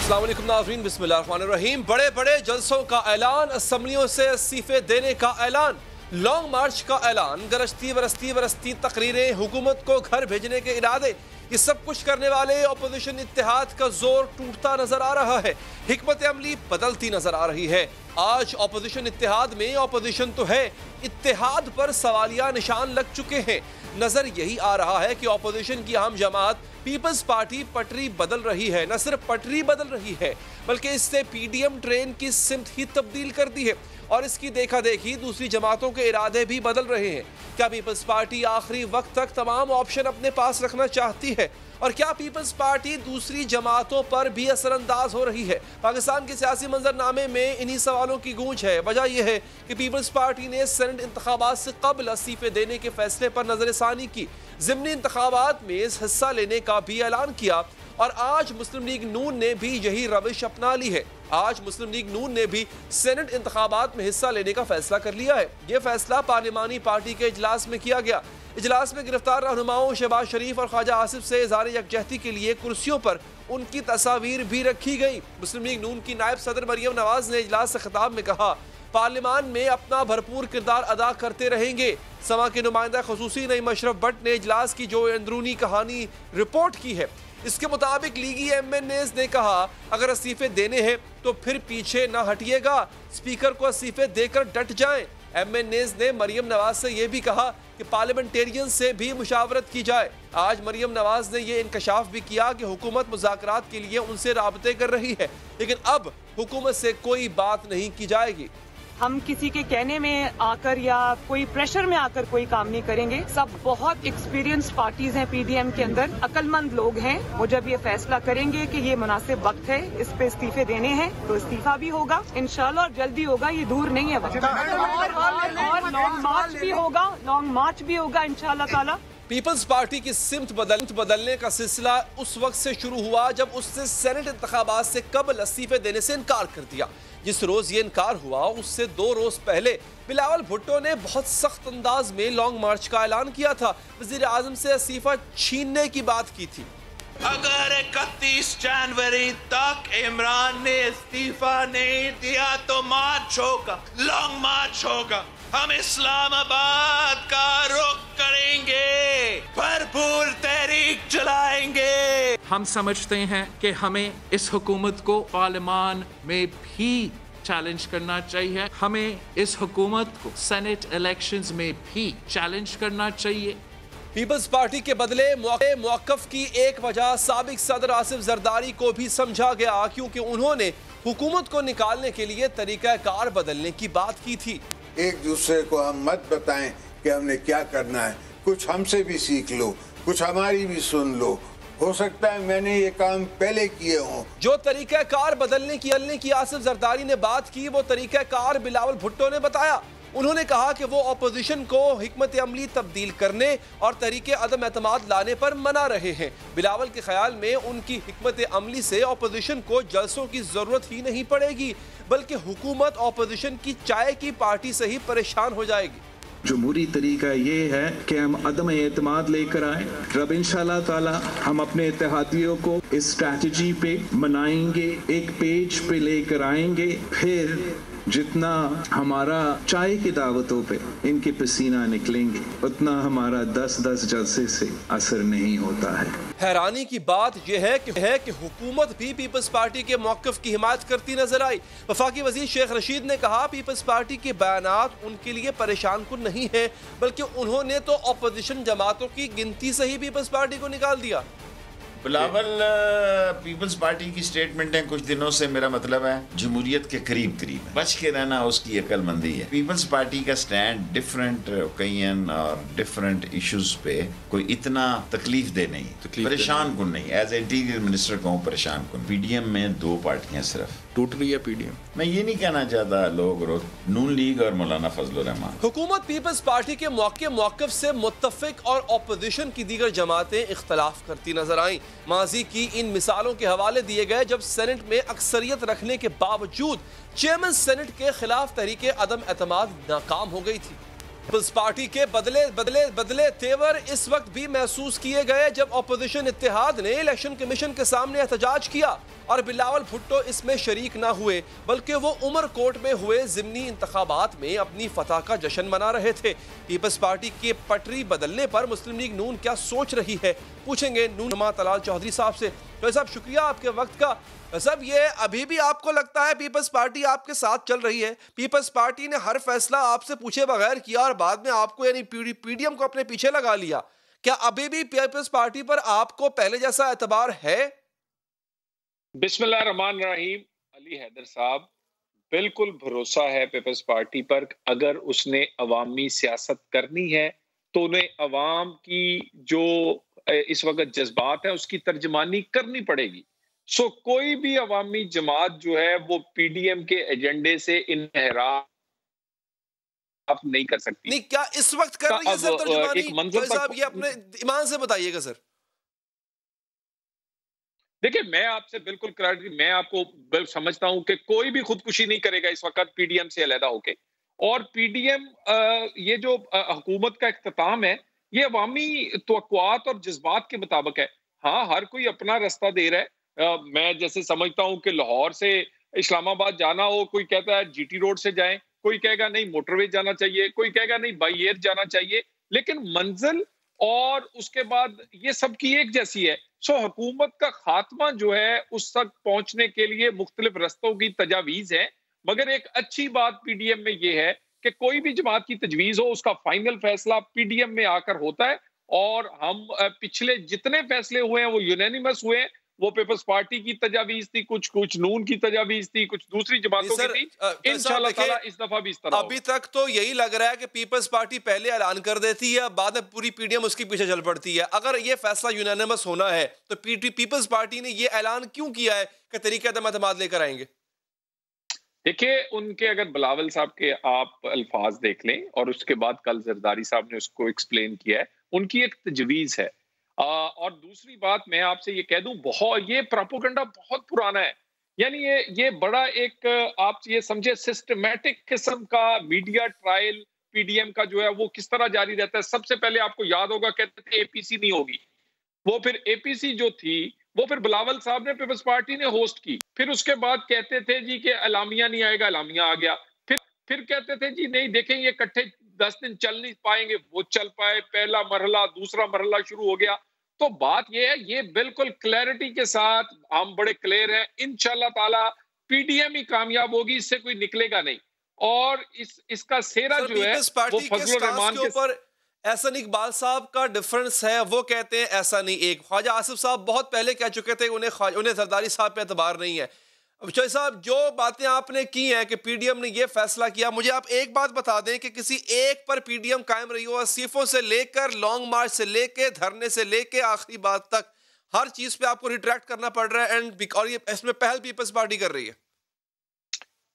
अस्सलाम वालेकुम नाज़रीन, बिस्मिल्लाहिर्रहमानिर्रहीम। बड़े बड़े जलसों का ऐलान, असम्बलियों से इस्तीफे देने का ऐलान, लॉन्ग मार्च का ऐलान, गरजती बरसती तकरीरें, हुकूमत को घर भेजने के इरादे, ये सब कुछ करने वाले अपोजिशन इत्तेहाद का जोर टूटता नजर आ रहा है। हिकमत अमली बदलती नजर आ रही है। आज अपोजिशन इत्तेहाद में अपोजिशन तो है, इत्तेहाद पर सवालिया निशान लग चुके हैं। नजर यही आ रहा है कि अपोजिशन की अहम जमात पीपल्स पार्टी पटरी बदल रही है। न सिर्फ पटरी बदल रही है बल्कि इससे पीडीएम ट्रेन की सिमत ही तब्दील कर दी है और इसकी देखा देखी दूसरी जमातों के इरादे भी बदल रहे हैं। क्या पीपल्स पार्टी आखिरी वक्त तक तमाम ऑप्शन अपने पास रखना चाहती है और क्या पीपल्स पार्टी दूसरी जमातों पर भी असरअंदाज हो रही है? पाकिस्तान के सियासी मंजरनामे में इन्हीं सवालों की गूंज है। वजह यह है कि पीपल्स पार्टी ने सेनेट इंतखाबात से कबल इस्तीफे देने के फैसले पर नजरसानी की, ज़िमनी इंतखाबात में हिस्सा लेने का भी ऐलान किया और आज मुस्लिम लीग नून ने भी यही रविश अपना ली है। आज मुस्लिम लीग नून ने भी सेनेट इंतखाबात में हिस्सा लेने का फैसला कर लिया है। यह फैसला पार्लिमानी पार्टी के इजलास में किया गया। इजलास में गिरफ्तार रहनुमाओं शहबाज शरीफ और ख्वाजा आसिफ से इज़हार यकजहती के लिए कुर्सियों पर उनकी तस्वीर भी रखी गई। मुस्लिम लीग नून की नायब सदर मरियम नवाज ने इजलास से खिताब में कहा, पार्लियामान में अपना भरपूर किरदार अदा करते रहेंगे। समा के नुमाइंदा खुसूसी नईम अशरफ भट्ट ने इजलास की जो अंदरूनी कहानी रिपोर्ट की है, इसके मुताबिक लीगी MNAs ने कहा, अगर इस्तीफे देने हैं तो फिर पीछे ना हटिएगा, स्पीकर को इस्तीफे देकर डट जाएं। MNAs ने मरियम नवाज से यह भी कहा कि पार्लियामेंटेरियन से भी मुशावरत की जाए। आज मरियम नवाज ने यह इंकशाफ भी किया कि हुकूमत मुज़ाकरात के लिए उनसे राबते कर रही है, लेकिन अब हुकूमत से कोई बात नहीं की जाएगी। हम किसी के कहने में आकर या कोई प्रेशर में आकर कोई काम नहीं करेंगे। सब बहुत एक्सपीरियंस पार्टीज हैं पीडीएम के अंदर, अक्लमंद लोग हैं। वो जब ये फैसला करेंगे कि ये मुनासिब वक्त है इस पे इस्तीफे देने हैं तो इस्तीफा भी होगा इंशाल्लाह, और जल्दी होगा, ये दूर नहीं है वक्त। और लॉन्ग मार्च भी होगा, लॉन्ग मार्च भी होगा इंशाल्लाह ताला। पीपल्स पार्टी की सिमत बदलने का सिलसिला उस वक्त से शुरू हुआ जब उसने सेनेट इंतखाबात से कबल इस्तीफे देने से इनकार कर दिया। जिस रोज ये इनकार हुआ उससे 2 रोज पहले बिलावल भुट्टो ने बहुत सख्त अंदाज में लॉन्ग मार्च का ऐलान किया था। वजीर आजम से इस्तीफा छीनने की बात की थी। अगर 31 जनवरी तक इमरान ने इस्तीफा नहीं दिया तो मार्च होगा, लॉन्ग मार्च होगा। हम इस्लामाबाद का रुख करेंगे, भरपूर तहरीक चलाएंगे। हम समझते हैं कि हमें इस हुकूमत को पार्लियामान में भी चैलेंज करना चाहिए। हमें इस हुकूमत को सेनेट इलेक्शंस में भी चैलेंज करना चाहिए। पीपल्स पार्टी के बदले मौक़िफ़ की एक वजह साबिक सदर आसिफ जरदारी को भी समझा गया, क्योंकि उन्होंने हुकूमत को निकालने के लिए तरीक़ाकार बदलने की बात की थी। एक दूसरे को हम मत बताएं कि हमने क्या करना है, कुछ हमसे भी सीख लो, कुछ हमारी भी सुन लो। हो सकता है मैंने ये काम पहले किए हों। जो तरीक़ाकार बदलने की आसिफ जरदारी ने बात की, वो तरीक़ाकार बिलावल भुट्टो ने बताया। उन्होंने कहा कि वो अपोजिशन को हिकमत अमली तब्दील करने और तरीके अदम एतमाद लाने पर मना रहे हैं। बिलावल के ख्याल में उनकी हिकमत अमली से अपोजिशन को जलसों की जरूरत ही नहीं पड़ेगी, बल्कि हुकूमत अपोजिशन की चाय की पार्टी से ही परेशान हो जाएगी। जमहूरी तरीका ये है कि हम अदम एतमाद लेकर आए। रब इंशाल्लाह ताला हम अपने इत्तेहादियों को इस स्ट्रैटेजी पे मनाएंगे, एक पेज पे लेकर आएंगे। फिर जितना हमारा चाय की दावतों पे इनके पसीना निकलेंगे, उतना हमारा 10-10 जलसे से असर नहीं होता है। हैरानी की बात यह है कि हुकूमत भी पीपल्स पार्टी के मौक़िफ़ की हिमायत करती नजर आई। वफाकी वज़ीर शेख रशीद ने कहा, पीपल्स पार्टी के बयानात उनके लिए परेशान कुन नहीं है, बल्कि उन्होंने तो अपोजिशन जमातों की गिनती से ही पीपल्स पार्टी को निकाल दिया। बिलावल पीपल्स पार्टी की स्टेटमेंट है कुछ दिनों से, मेरा मतलब है जमहूरियत के करीब करीब है। बच के रहना उसकी अक्लमंदी है। पीपल्स पार्टी का स्टैंड डिफरेंट ओकेजन और डिफरेंट इश्यूज पे कोई इतना तकलीफ दे नहीं, परेशान कुन नहीं। एज इंटीरियर मिनिस्टर कहूँ परेशान कुन। पीडीएम में 2 पार्टियां सिर्फ टूट रही है पीडीएम। मैं ये नहीं कहना चाहता लोग नून लीग और मौलाना फजलुर रहमान। हुकूमत पीपल्स पार्टी के मौक़िफ़ से मुत्तफ़िक और अपोजिशन की दीगर जमातें इख्तलाफ करती नजर आईं। माजी की इन मिसालों के हवाले दिए गए जब सेनेट में अक्सरियत रखने के बावजूद चेयरमैन सेनेट के खिलाफ तहरीके अदम एतमाद नाकाम हो गई थी। पीपल्स पार्टी के बदले तेवर इस वक्त भी महसूस किए गए जब ऑपोजिशन इत्तेहाद ने इलेक्शन कमीशन के सामने एहतजाज किया और बिलावल भुट्टो इसमें शरीक ना हुए, बल्कि वो उमरकोट में हुए ज़िमनी इंतखाबात में अपनी फतह का जश्न मना रहे थे। पीपल्स पार्टी के पटरी बदलने पर मुस्लिम लीग नून क्या सोच रही है, पूछेंगे नूनमा तलाल चौधरी साहब से। तो साहब शुक्रिया आपके वक्त का। सब ये अभी भी आपको लगता है पीपल्स पार्टी आपके साथ चल रही है? पीपल्स पार्टी ने हर फैसला आपसे पूछे बगैर किया और बाद में आपको यानी पीडीएम को अपने पीछे लगा लिया। क्या अभी भी पीपल्स पार्टी पर आपको पहले जैसा एतबार है? बिस्मिल्लाह रहमान रहीम। अली हैदर साहब, बिल्कुल भरोसा है पीपल्स पार्टी पर। अगर उसने अवामी सियासत करनी है तो उन्हें अवाम की जो इस वक्त जज्बात है उसकी तर्जमानी करनी पड़ेगी। सो कोई भी अवामी जमात जो है वो पीडीएम के एजेंडे से इनहराफ नहीं कर सकती। नहीं, क्या इस वक्त कर रही है सर तर्जुमानी? एक मंजर साहब ये अपने ईमान से बताइएगा सर। देखिए, मैं आपसे बिल्कुल क्लैरिटी, मैं आपको समझता हूं कि कोई भी खुदकुशी नहीं करेगा इस वक्त पीडीएम से अलहदा होके। और पीडीएम ये जो हुकूमत का इख्तिताम है ये अवामी तवक्कुआत और जज्बात के मुताबिक है। हाँ, हर कोई अपना रास्ता दे रहा है। मैं जैसे समझता हूं कि लाहौर से इस्लामाबाद जाना हो, कोई कहता है जीटी रोड से जाएं, कोई कहेगा नहीं मोटरवे जाना चाहिए, कोई कहेगा नहीं बाई एयर जाना चाहिए, लेकिन मंजिल और उसके बाद ये सब की एक जैसी है। सो हुकूमत का खात्मा जो है उस तक पहुंचने के लिए मुख्तलिफ रस्तों की तजावीज है। मगर एक अच्छी बात पीडीएम में ये है कि कोई भी जमात की तजवीज हो उसका फाइनल फैसला पीडीएम में आकर होता है। और हम पिछले जितने फैसले हुए हैं वो यूनानिमस हुए हैं। वो पीपल्स पार्टी की तजावीज थी, कुछ नून की तजावीज थी, कुछ दूसरी जमातों की थी। इंशाल्लाह ताला इस दफा भी इस तरह अभी तक तो यही लग रहा है कि पीपल्स पार्टी पहले ऐलान कर देती है, बाद में पूरी पीडीएम उसके पीछे चल पड़ती है। अगर ये फैसला यूनानिमस होना है तो पीपल्स पार्टी ने ये ऐलान क्यों किया है कि तरीके-ए-तमाद लेकर आएंगे? देखिए, उनके अगर बिलावल साहब के आप अल्फाज देख लें और उसके बाद कल जरदारी साहब ने उसको एक्सप्लेन किया है, उनकी एक तजवीज है। और दूसरी बात मैं आपसे ये कह दूं, बहुत ये प्रोपेगेंडा बहुत पुराना है। यानी ये बड़ा एक आप ये समझे सिस्टमैटिक किस्म का मीडिया ट्रायल पीडीएम का जो है वो किस तरह जारी रहता है। सबसे पहले आपको याद होगा कहते थे एपीसी नहीं होगी, वो फिर एपीसी जो थी वो फिर बिलावल साहब ने पीपल्स पार्टी ने होस्ट की। फिर उसके बाद कहते थे जी कि अलामिया नहीं आएगा, अलामिया आ गया। फिर कहते थे जी नहीं देखें ये इकट्ठे 10 दिन चल नहीं पाएंगे, वो चल पाए। पहला मरहला, दूसरा मरहला शुरू हो गया। तो बात ये है, ये बिल्कुल क्लैरिटी के साथ हम बड़े क्लियर हैं, इंशाल्लाह ताला पीडीएम ही कामयाब होगी, इससे कोई निकलेगा नहीं। और इसका सेहरा जो है वो फजलुर रहमान के ऊपर एहसन इकबाल साहब का डिफरेंस है। वो कहते हैं ऐसा नहीं। एक ख्वाजा आसिफ साहब बहुत पहले कह चुके थे उन्हें जरदारी साहब पे एतबार नहीं है। चौधरी साहब, जो बातें आपने की हैं कि पीडीएम ने ये फैसला किया, मुझे आप एक बात बता दें कि किसी एक पर पीडीएम कायम रही हो, सीफों से लेकर लॉन्ग मार्च से लेकर धरने से लेकर आखिरी बात तक हर चीज पे आपको रिट्रैक्ट करना पड़ रहा है और ये इसमें पहल पीपल्स पार्टी कर रही है।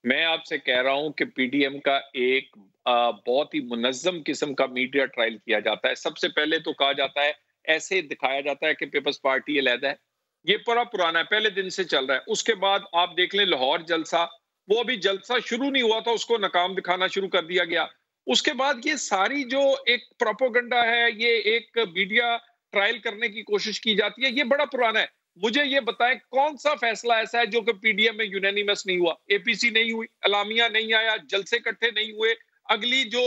मैं आपसे कह रहा हूं कि पीडीएम का एक बहुत ही मुनज्जम किस्म का मीडिया ट्रायल किया जाता है। सबसे पहले तो कहा जाता है, ऐसे दिखाया जाता है कि पीपल्स पार्टी अलहदा है। ये बड़ा पुराना है, पहले दिन से चल रहा है। उसके बाद आप देख लें लाहौर जलसा, वो अभी जलसा शुरू नहीं हुआ था, उसको नाकाम दिखाना शुरू कर दिया गया। उसके बाद ये सारी जो एक प्रोपेगेंडा है, ये एक मीडिया ट्रायल करने की कोशिश की जाती है, ये बड़ा पुराना है। मुझे ये बताएं कौन सा फैसला ऐसा है जो कि पीडीएम में यूनानिमस नहीं हुआ? एपीसी नहीं हुई, अलामिया नहीं आया, जलसे इकट्ठे नहीं हुए, अगली जो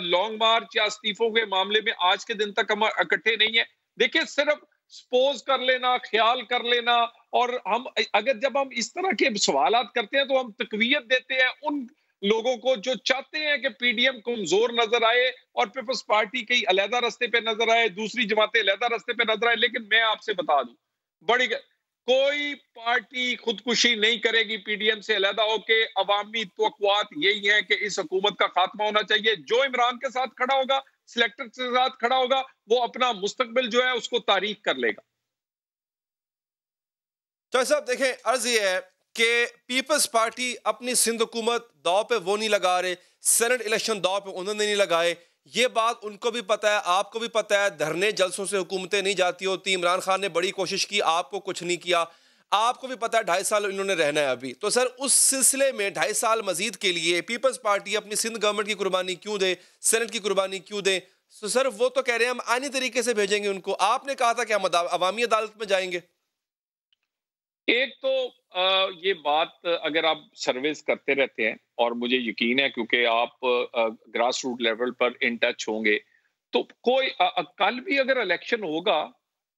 लॉन्ग मार्च या इस्तीफों के मामले में आज के दिन तक हम इकट्ठे नहीं है। देखिए, सिर्फ सपोज कर लेना, ख्याल कर लेना, और जब हम इस तरह के सवालात करते हैं तो हम तकवीयत देते हैं उन लोगों को जो चाहते हैं कि पीडीएम कमजोर नजर आए और पीपल्स पार्टी कई अलहदा रास्ते पे नजर आए, दूसरी जमातें अलहदा रास्ते पे नजर आए। लेकिन मैं आपसे बता दूं, कोई पार्टी खुदकुशी नहीं करेगी पीडीएम से अलहदा होके। अवामी तवक्कुआत यही है कि इस हुकूमत का खात्मा होना चाहिए। जो इमरान के साथ खड़ा होगा, सिलेक्टर के साथ खड़ा होगा, वो अपना मुस्तकबिल जो है उसको तारीख कर लेगा। तो साहब देखें, अर्ज ये है कि पीपल्स पार्टी अपनी सिंध हुकूमत दाव पे वो नहीं लगा रहे, सेनेट इलेक्शन दाव पे उन्होंने नहीं लगाए। ये बात उनको भी पता है, आपको भी पता है। धरने जलसों से हुकूमतें नहीं जाती होती। इमरान खान ने बड़ी कोशिश की, आपको कुछ नहीं किया। आपको भी पता है 2.5 साल इन्होंने रहना है अभी, तो सर उस सिलसिले में 2.5 साल मजीद के लिए पीपल्स पार्टी अपनी सिंध गवर्नमेंट की कुर्बानी क्यों दे, सेनेट की कुर्बानी क्यों दे? तो सर वो तो कह रहे हैं हम आईनी तरीके से भेजेंगे उनको, आपने कहा था कि हम अवामी अदालत में जाएंगे। एक तो ये बात अगर आप सर्वेस करते रहते हैं, और मुझे यकीन है क्योंकि आप ग्रास रूट लेवल पर इन टच होंगे, तो कोई कल भी अगर इलेक्शन होगा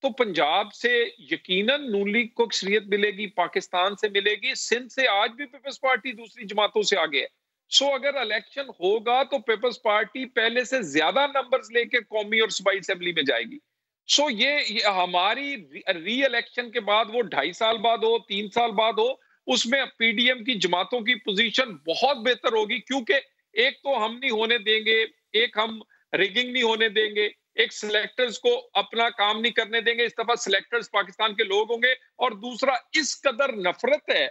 तो पंजाब से यकीनन नून लीग को अक्सरियत मिलेगी, पाकिस्तान से मिलेगी, सिंध से आज भी पीपल्स पार्टी दूसरी जमातों से आगे है। सो अगर इलेक्शन होगा तो पीपल्स पार्टी पहले से ज्यादा नंबर्स लेके कौमी और सूबाई असेंबली में जाएगी। सो ये हमारी री इलेक्शन के बाद, वो 2.5 साल बाद हो, 3 साल बाद हो, उसमें पीडीएम की जमातों की पोजीशन बहुत बेहतर होगी, क्योंकि एक तो हम नहीं होने देंगे, एक हम रिगिंग नहीं होने देंगे, एक सिलेक्टर्स को अपना काम नहीं करने देंगे, इस दफा सिलेक्टर्स पाकिस्तान के लोग होंगे, और दूसरा इस कदर नफरत है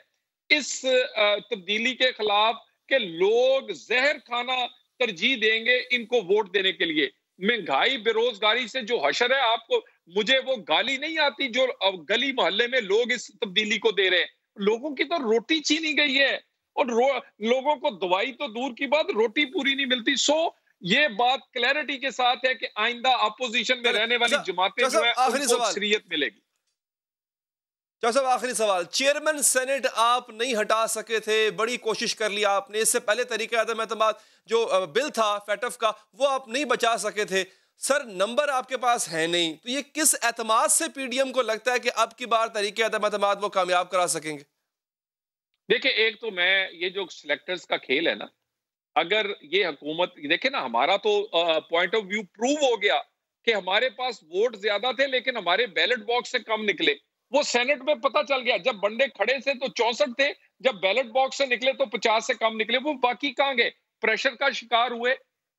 इस तब्दीली के खिलाफ कि लोग जहर खाना तरजीह देंगे इनको वोट देने के लिए। महंगाई, बेरोजगारी से जो हशर है, आपको मुझे वो गाली नहीं आती जो गली मोहल्ले में लोग इस तब्दीली को दे रहे हैं। लोगों की तो रोटी छीनी गई है, और लोगों को दवाई तो दूर की बात, रोटी पूरी नहीं मिलती। सो ये बात क्लैरिटी के साथ है कि आइंदा अपोजिशन में रहने वाली जमातें जो है उनको अक्सरियत मिलेगी। साहब आखिरी सवाल, चेयरमैन सेनेट आप नहीं हटा सके थे, बड़ी कोशिश कर ली आपने, इससे पहले तरीका आदम एतमाद जो बिल था फैटफ का वो आप नहीं बचा सके थे। सर नंबर आपके पास है नहीं, तो ये किस एतमाद से पीडीएम को लगता है कि अब की बार तरीके आदम एतमाद वो कामयाब करा सकेंगे? देखिए, एक तो मैं ये जो सिलेक्टर्स का खेल है ना, अगर ये हुकूमत देखे ना, हमारा तो पॉइंट ऑफ व्यू प्रूव हो गया कि हमारे पास वोट ज्यादा थे लेकिन हमारे बैलेट बॉक्स से कम निकले। वो सेनेट में पता चल गया, जब बंडे खड़े थे तो 64 थे, जब बैलेट बॉक्स से निकले तो 50 से कम निकले। वो बाकी कहां गए? प्रेशर का शिकार हुए,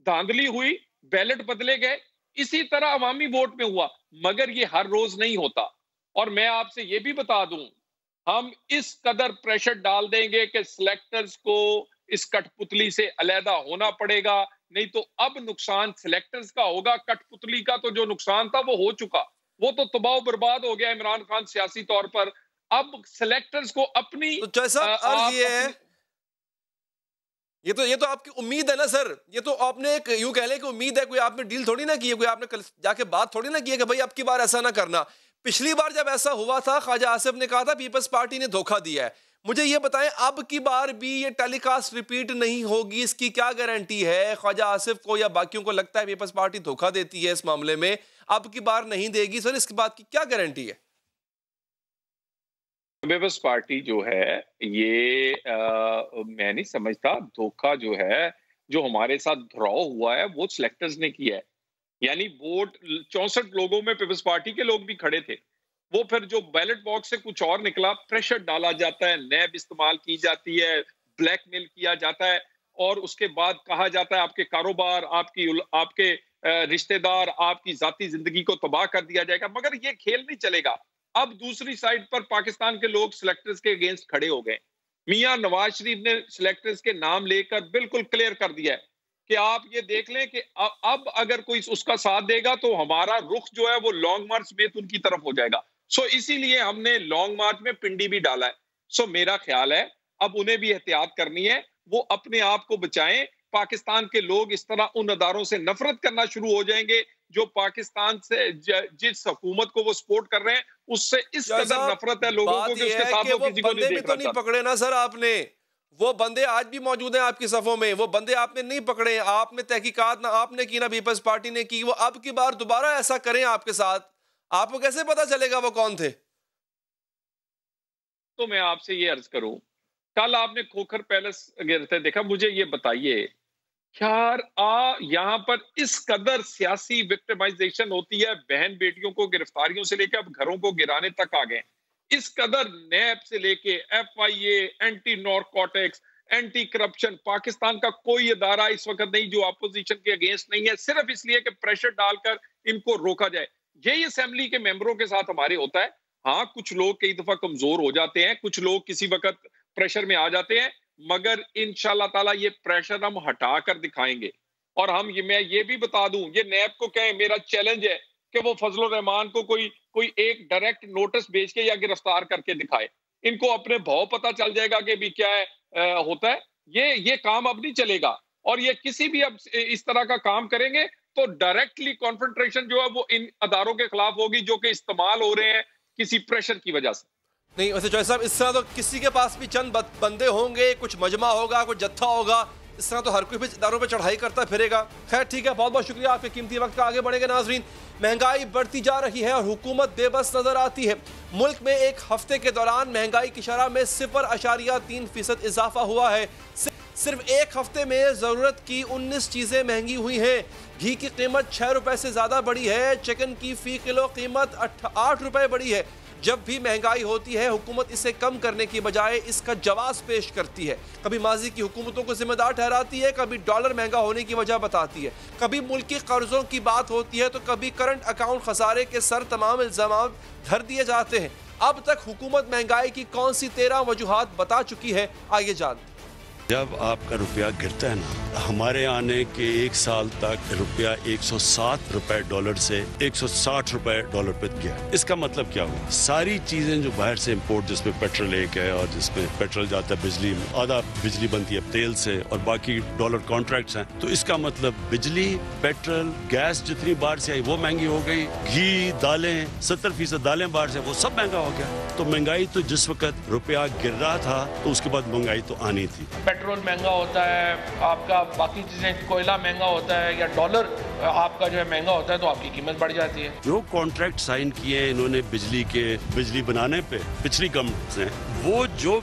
धांधली हुई, बैलेट बदले गए। इसी तरह अवामी वोट में हुआ, मगर ये हर रोज नहीं होता। और मैं आपसे ये भी बता दूं, हम इस कदर प्रेशर डाल देंगे कि सिलेक्टर्स को इस कठपुतली से अलहदा होना पड़ेगा, नहीं तो अब नुकसान सिलेक्टर्स का होगा। कठपुतली का तो जो नुकसान था वो हो चुका, वो तो तबाह बर्बाद हो गया इमरान खान सियासी तौर पर। अब सिलेक्टर्स को अपनी तो जैसा अर्ज ये है, ये तो आपकी उम्मीद है ना सर, ये तो आपने एक यूं कह लें कि उम्मीद है, कोई आपने डील थोड़ी ना की है, कोई आपने जाके बात थोड़ी ना की है कि भाई अब की बार ऐसा ना करना। पिछली बार जब ऐसा हुआ था ख्वाजा आसिफ ने कहा था पीपल्स पार्टी ने धोखा दिया है। मुझे ये बताएं अब की बार भी ये टेलीकास्ट रिपीट नहीं होगी, इसकी क्या गारंटी है? ख्वाजा आसिफ को या बाकियों को लगता है पीपल्स पार्टी धोखा देती है इस मामले में, अब की बार नहीं देगी, सर इसकी बात की क्या गारंटी है? पीपल्स पार्टी जो है ये मैं नहीं समझता धोखा जो है, जो हमारे साथ ड्रॉ हुआ है वो सिलेक्टर्स ने किया है। यानी वोट 64 लोगों में पीपल्स पार्टी के लोग भी खड़े थे, वो फिर जो बैलेट बॉक्स से कुछ और निकला, प्रेशर डाला जाता है, नैब इस्तेमाल की जाती है, ब्लैकमेल किया जाता है, और उसके बाद कहा जाता है आपके कारोबार, आपके रिश्तेदार, आपकी जाती जिंदगी को तबाह कर दिया जाएगा। मगर ये खेल नहीं चलेगा। अब दूसरी साइड पर पाकिस्तान के लोग सिलेक्टर्स के अगेंस्ट खड़े हो गए। मियां नवाज शरीफ ने सिलेक्टर्स के नाम लेकर बिल्कुल क्लियर कर दिया है कि आप ये देख लें कि अब अगर कोई उसका साथ देगा तो हमारा रुख जो है वो लॉन्ग मार्च में उनकी तरफ हो जाएगा। सो इसीलिए हमने लॉन्ग मार्च में पिंडी भी डाला है। सो मेरा ख्याल है अब उन्हें भी एहतियात करनी है, वो अपने आप को बचाएं। पाकिस्तान के लोग इस तरह उन अदारों से नफरत करना शुरू हो जाएंगे जो पाकिस्तान से जिस हुकूमत को वो सपोर्ट कर रहे हैं उससे इस कदर नफरत है लोगों को कि उसके साथ वो किसी को नहीं देखना चाहता। पकड़े ना सर आपने, वो बंदे आज भी मौजूद हैं आपकी सफों में, वो बंदे आपने नहीं पकड़े, आपने तहकीकात ना आपने की ना पीपल्स पार्टी ने की। वो अब की बार दोबारा ऐसा करें आपके साथ, आपको कैसे पता चलेगा वो कौन थे? तो मैं आपसे ये अर्ज करूं, कल आपने खोखर पैलेस गिरते देखा, मुझे ये बताइए यार यहाँ पर इस कदर सियासी विक्टिमाइजेशन होती है, बहन बेटियों को गिरफ्तारियों से लेकर अब घरों को गिराने तक आ गए। इस कदर नैब से लेके FIA, anti narcotics, anti corruption, Pakistan का कोई इदारा इस वक्त नहीं जो अपोजिशन के अगेंस्ट नहीं है, सिर्फ इसलिए कि प्रेशर डालकर इनको रोका जाए। यही असेंबली के मेंबरों के साथ हमारे होता है। हाँ, कुछ लोग कई दफा कमजोर हो जाते हैं, कुछ लोग किसी वक्त प्रेशर में आ जाते हैं, मगर इंशाल्लाह ताला ये प्रेशर हम हटा कर दिखाएंगे। और मैं ये भी बता दूं, ये नैब को कहें, मेरा चैलेंज है कि वो फजलुर रहमान को कोई एक डायरेक्ट नोटिस भेज के या गिरफ्तार करके दिखाए। इनको अपने भाव पता चल जाएगा कि भी क्या होता है। ये काम अब नहीं चलेगा, और ये किसी भी अब इस तरह का काम करेंगे तो डायरेक्टली कॉन्फ्रंट्रेशन जो है वो इन अदारों के खिलाफ होगी जो कि इस्तेमाल हो रहे हैं किसी प्रेशर की वजह से। नहीं वैसे जॉय साहब, इस तरह तो किसी के पास भी चंद बंदे होंगे, कुछ मजमा होगा, कुछ जत्था होगा, इस तरह तो हर कोई भी इदारों पर चढ़ाई करता फिरेगा। खैर ठीक है, बहुत बहुत शुक्रिया आपके कीमती वक्त का। आगे बढ़ेंगे नाजरीन। महंगाई बढ़ती जा रही है और हुकूमत बेबस नजर आती है। मुल्क में एक हफ्ते के दौरान महंगाई की शरह में 0.3% इजाफा हुआ है। सिर्फ एक हफ्ते में ज़रूरत की 19 चीज़ें महंगी हुई हैं। घी की कीमत 6 रुपए से ज़्यादा बढ़ी है। चिकन की फ़ी किलो कीमत 8 रुपए बढ़ी है। जब भी महंगाई होती है हुकूमत इसे कम करने की बजाय इसका जवाब पेश करती है। कभी माजी की हुकूमतों को जिम्मेदार ठहराती है, कभी डॉलर महंगा होने की वजह बताती है, कभी मुल्की कर्जों की बात होती है तो कभी करंट अकाउंट खसारे के सर तमाम इल्जाम धर दिए जाते हैं। अब तक हुकूमत महंगाई की कौन सी 13 वजूहात बता चुकी है, आइए जानते हैं। जब आपका रुपया गिरता है ना, हमारे आने के 1 साल तक रुपया 107 रुपए डॉलर से 160 रुपए डॉलर पे गया। इसका मतलब क्या हुआ? सारी चीजें जो बाहर से इंपोर्ट, जिसमें पेट्रोल एक है और जिसमें पेट्रोल जाता है बिजली, आधा बिजली बनती है तेल से और बाकी डॉलर कॉन्ट्रैक्ट्स हैं, तो इसका मतलब बिजली, पेट्रोल, गैस जितनी बाहर से आई वो महंगी हो गई। घी, दालें, 70% दालें बाहर से, वो सब महंगा हो गया। तो महंगाई तो जिस वक्त रुपया गिर रहा था तो उसके बाद महंगाई तो आनी थी। पेट्रोल महंगा होता है आपका, बाकी चीजें, कोयला महंगा होता है या डॉलर आपका जो है महंगा होता है तो आपकी कीमत बढ़ जाती है। जो कॉन्ट्रैक्ट साइन किए इन्होंने बिजली बनाने पे पिछली गवर्नमेंट ने, वो जो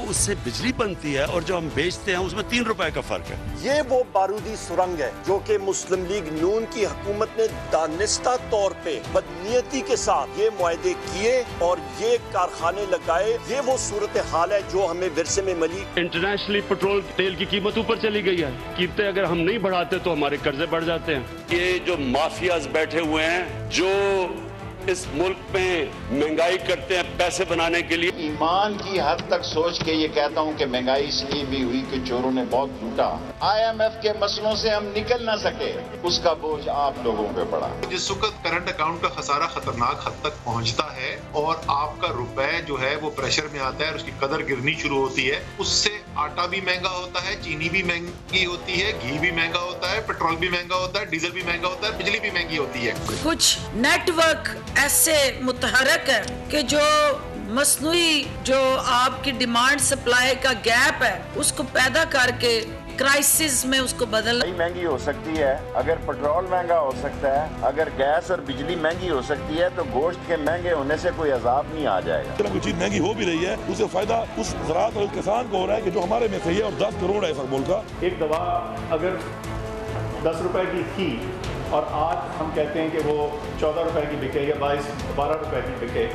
उससे बिजली बनती है और जो हम बेचते हैं उसमें 3 रुपए का फर्क है। ये वो बारूदी सुरंग है जो कि मुस्लिम लीग नून की हुकूमत ने दानिस्ता तौर पे बदनीयती के साथ ये मुआहदे किए और ये कारखाने लगाए। ये वो सूरत हाल है जो हमें विरसे में मिली। इंटरनेशनली पेट्रोल तेल की कीमत ऊपर चली गई है। कीमतें अगर हम नहीं बढ़ाते तो हमारे कर्जे बढ़ जाते हैं। ये जो माफियाज बैठे हुए हैं जो इस मुल्क में महंगाई करते हैं पैसे बनाने के लिए, ईमान की हद तक सोच के ये कहता हूँ कि महंगाई इसलिए भी हुई कि चोरों ने बहुत लूटा। IMF के मसलों से हम निकल ना सके, उसका बोझ आप लोगों पे पड़ा। जिस वक्त करंट अकाउंट का खसारा खतरनाक हद तक पहुँचता है और आपका रुपए जो है वो प्रेशर में आता है और उसकी कदर गिरनी शुरू होती है, उससे आटा भी महंगा होता है, चीनी भी महंगी होती है, घी भी महंगा होता है, पेट्रोल भी महंगा होता है, डीजल भी महंगा होता है, बिजली भी महंगी होती है। कुछ नेटवर्क ऐसे मुतहरक है कि जो मसनूई जो आपकी डिमांड सप्लाई का गैप है उसको पैदा करके क्राइसिस में उसको बदलना। महंगी हो सकती है, अगर पेट्रोल महंगा हो सकता है, अगर गैस और बिजली महंगी हो सकती है तो गोश्त के महंगे होने से कोई अजाब नहीं आ जाएगा। कोई चीज महंगी हो भी रही है उससे फायदा उस ज़राअत और किसान को हो रहा है कि जो हमारे में सही है, और 10 करोड़ है इस मुल्क का। एक दवा अगर 10 रुपए की थी और आज हम कहते हैं कि वो 14 रुपए की बिके या 12 रुपए की बिके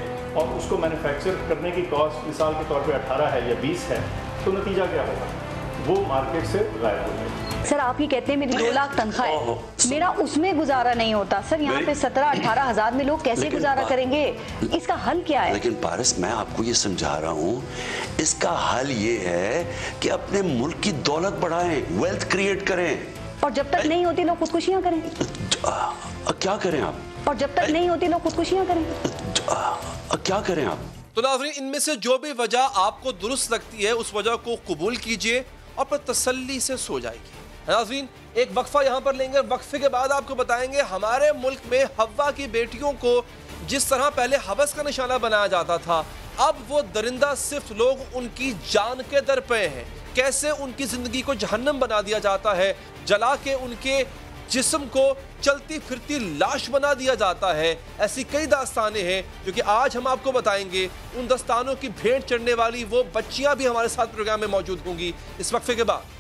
और उसको मैन्युफैक्चर करने की कॉस्ट मिसाल के तौर पे 18 है या 20 है, तो नतीजा क्या होगा? वो मार्केट से गायब हो जाएगी। सर आप ही कहते हैं मेरी 2 लाख तनख्वाह है, मेरा उसमें गुजारा नहीं होता। सर यहाँ पे 17-18 हज़ार में लोग कैसे गुजारा करेंगे? इसका हल क्या है? लेकिन पारस, मैं आपको ये समझा रहा हूँ, इसका हल ये है कि अपने मुल्क की दौलत बढ़ाएं, वेल्थ क्रिएट करें। और जब तक नहीं होती लोग खुदकुशियां करें। क्या करें आप? और जब तक नहीं होती लोग खुदकुशियां करें। क्या करें आप? तो नाज़रीन, इनमें से जो भी वजह आपको दुरुस्त लगती है उस वजह को कबूल कीजिए और फिर तसल्ली से सो जाएगी। नाज़रीन, एक वक्फा यहाँ पर लेंगे। वक्फे के बाद आपको बताएंगे हमारे मुल्क में हव्वा की बेटियों को जिस तरह पहले हवस का निशाना बनाया जाता था, अब वो दरिंदा सिर्फ लोग उनकी जान के दर पे हैं। कैसे उनकी जिंदगी को जहन्नम बना दिया जाता है, जला के उनके जिस्म को चलती फिरती लाश बना दिया जाता है। ऐसी कई दास्तानें हैं जो कि आज हम आपको बताएंगे। उन दास्तानों की भेंट चढ़ने वाली वो बच्चियां भी हमारे साथ प्रोग्राम में मौजूद होंगी इस वक्फे के बाद।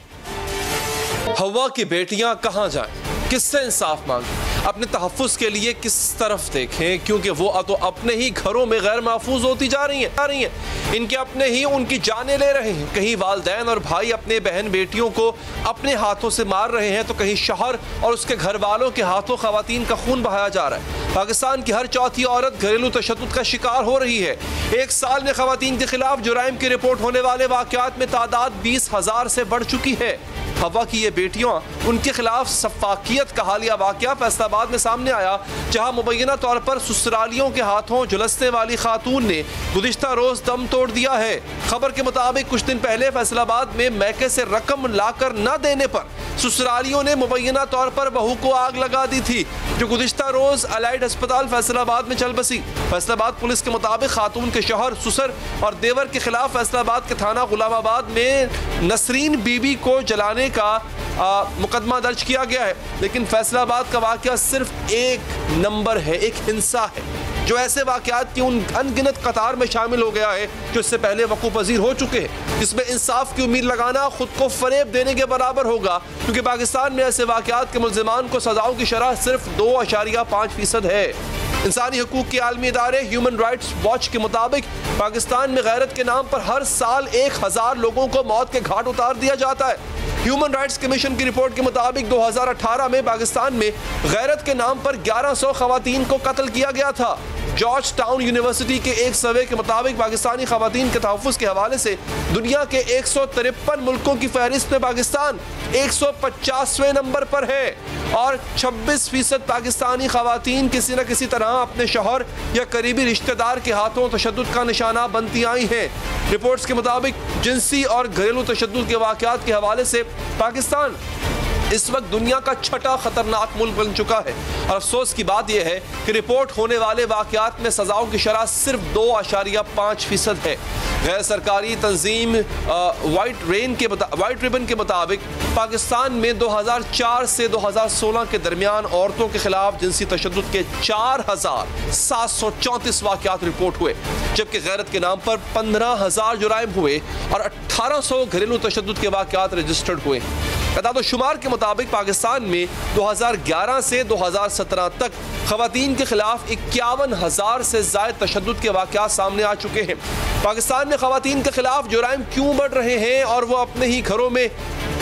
हव्वा की बेटियां कहां जाएं, किससे इंसाफ मांगें, अपने तहफ़्फ़ुज़ के लिए किस तरफ देखें, क्योंकि वो तो अपने ही घरों में गैर महफूज होती जा रही हैं। इनके अपने ही उनकी जानें ले रहे हैं। कहीं वालिदैन और भाई अपने बहन बेटियों को अपने हाथों से मार रहे हैं तो कहीं शौहर और उसके घर वालों के हाथों ख़वातीन का खून बहाया जा रहा है। पाकिस्तान की हर चौथी औरत घरेलू तशद्दुद का शिकार हो रही है। एक साल में ख़वातीन के खिलाफ जुराइम की रिपोर्ट होने वाले वाक़यात में तादाद 20,000 से बढ़ चुकी है। हवा की ये बेटियां, उनके खिलाफ सफाकियत का हालिया वाकया फैसलाबाद में सामने आया, जहां मुबैना तौर पर ससुरालियों के हाथों झुलसने वाली खातून ने गुज़िश्ता रोज दम तोड़ दिया है। खबर के मुताबिक कुछ दिन पहले फैसलाबाद में मैके से रकम लाकर न देने पर ससुरालियों ने मुबैना तौर पर बहू को आग लगा दी थी, जो गुज़िश्ता रोज अलाइड अस्पताल फैसलाबाद में चल बसी। फैसलाबाद पुलिस के मुताबिक खातून के शौहर, ससुर और देवर के खिलाफ फैसलाबाद के थाना गुलामाबाद में नसरीन बीबी को जलाने का मुकदमा दर्ज किया गया है। लेकिन फैसलाबाद का वाकया सिर्फ एक नंबर है, एक हिंसा है, जो ऐसे वाकयात की उन अनगिनत कतार में शामिल हो गया है जो इससे पहले वक़ूफ़ पज़ीर हो चुके हैं, जिसमें इंसाफ की उम्मीद लगाना खुद को फरेब देने के बराबर होगा, क्योंकि पाकिस्तान में ऐसे वाकयात के मुल्ज़िमान को सजाओं की शरह सिर्फ 2.5% है। इंसानी हकूक़ के आलमी इदारे ह्यूमन राइट्स वॉच के मुताबिक पाकिस्तान में गैरत के नाम पर हर साल 1000 लोगों को मौत के घाट उतार दिया जाता है। ह्यूमन राइट्स कमीशन की रिपोर्ट के मुताबिक 2018 में पाकिस्तान में गैरत के नाम पर 1100 खवातीन को कत्ल किया गया था। जॉर्ज टाउन यूनिवर्सिटी के एक सर्वे के मुताबिक पाकिस्तानी खवातीन के तहफ़्फ़ुज़ के हवाले से दुनिया के 153 मुल्कों की फहरिस्त में पाकिस्तान 150वें नंबर पर है और 26% पाकिस्तानी खवातीन किसी न किसी तरह अपने शौहर या करीबी रिश्तेदार के हाथों तशद्दुद का निशाना बनती आई हैं। रिपोर्ट्स के मुताबिक जिनसी और घरेलू तशद्दुद के वाक़यात के हवाले से पाकिस्तान इस वक्त दुनिया का छठा खतरनाक मुल्क बन चुका है। और अफसोस की बात यह है कि रिपोर्ट होने वाले वाक़यात में सजाओं की शरह सिर्फ 2.5% है। गैर सरकारी तंजीम वाइट रिबन के मुताबिक पाकिस्तान में 2004 से 2016 के दरमियान औरतों के खिलाफ जिनसी तशद्दुद के 4734 वाक़यात रिपोर्ट हुए, जबकि गैरत के नाम पर 15,000 जुराइम हुए और 1800 घरेलू तशद्दुद के वाक़यात रजिस्टर्ड हुए। शुमार के मुताबिक पाकिस्तान में 2011 से 2017 तक खवातीन के खिलाफ 51,000 से ज़ायद तशद्दुद के वाक़यात सामने आ चुके हैं। पाकिस्तान में खवातीन के खिलाफ जुराइम क्यों बढ़ रहे हैं और वो अपने ही घरों में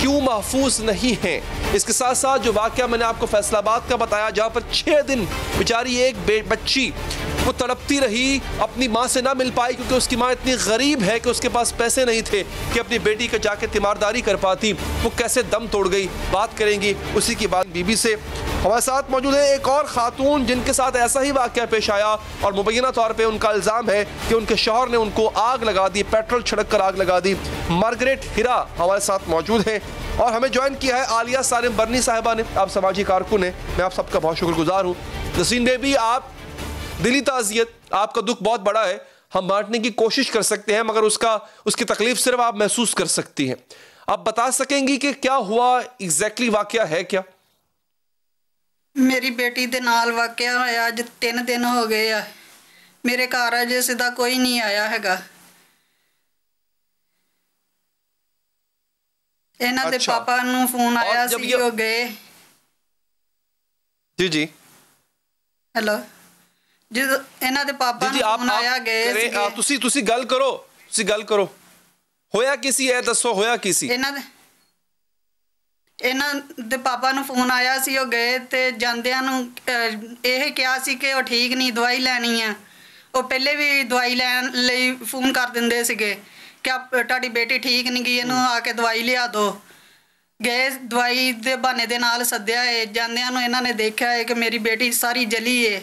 क्यों महफूज नहीं हैं? इसके साथ साथ जो वाक़या मैंने आपको फैसलाबाद का बताया, जहाँ पर 6 दिन बेचारी एक बच्ची वो तड़पती रही, अपनी माँ से ना मिल पाई क्योंकि उसकी माँ इतनी गरीब है कि उसके पास पैसे नहीं थे कि अपनी बेटी का जाके तीमारदारी कर पाती, वो कैसे दम तोड़ गई। बात करेंगी उसी की बात बीबी से। हमारे साथ मौजूद है एक और खातून जिनके साथ ऐसा ही वाक़या पेश आया और मुबैना तौर पे उनका इल्ज़ाम है कि उनके शौहर ने उनको आग लगा दी, पेट्रोल छिड़क कर आग लगा दी। मार्गरेट हिरा हमारे साथ मौजूद हैं और हमें ज्वाइन किया है आलिया सालिम बर्नी साहिबा ने। आप समाजी कारकुन हैं, मैं आप सबका बहुत शुक्रगुजार हूँ। नसीन बेबी, आप दिली ताज़ियत, आपका दुख बहुत बड़ा है, हम बांटने की कोशिश कर सकते हैं मगर उसकी तकलीफ सिर्फ आप महसूस कर सकती हैं। आप बता सकेंगी कि क्या हुआ, एग्जैक्टली वाकया है क्या? मेरी बेटी दे नाल वाकया होया, अज 3 दिन हो गए आ, मेरे घर अजे सीधा कोई नहीं आया हैगा। इन्हां दे पापा नूं फोन आया सी, हो गए। जी जी, हेलो जी, इन्हां दे पापा नूं फोन आया गए। तुसी गल करो, होया किसी है, दसो होया किसी? इन्हां दे पापा नूं फोन आया सी, हो गए ते जांदियां नूं ਇਹ ਕਿਹਾ ਸੀ ਕਿ ਉਹ ਠੀਕ ਨਹੀਂ, ਦਵਾਈ ਲੈਣੀ ਆ। ਉਹ ਪਹਿਲੇ ਵੀ ਦਵਾਈ ਲੈਣ ਲਈ ਫੋਨ ਕਰ ਦਿੰਦੇ ਸੀਗੇ ਕਿ ਤੁਹਾਡੀ ਬੇਟੀ ਠੀਕ ਨਹੀਂ ਗਈ, ਇਹਨੂੰ ਆ ਕੇ ਦਵਾਈ ਲਿਆ ਦਿਓ। ਗਏ ਦਵਾਈ ਦੇ ਬਹਾਨੇ ਦੇ ਨਾਲ ਸੱਦਿਆ ਹੈ, ਜਾਂਦਿਆਂ ਨੂੰ ਇਹਨਾਂ ਨੇ ਦੇਖਿਆ ਹੈ ਕਿ ਮੇਰੀ ਬੇਟੀ ਸਾਰੀ ਜਲੀ ਹੈ।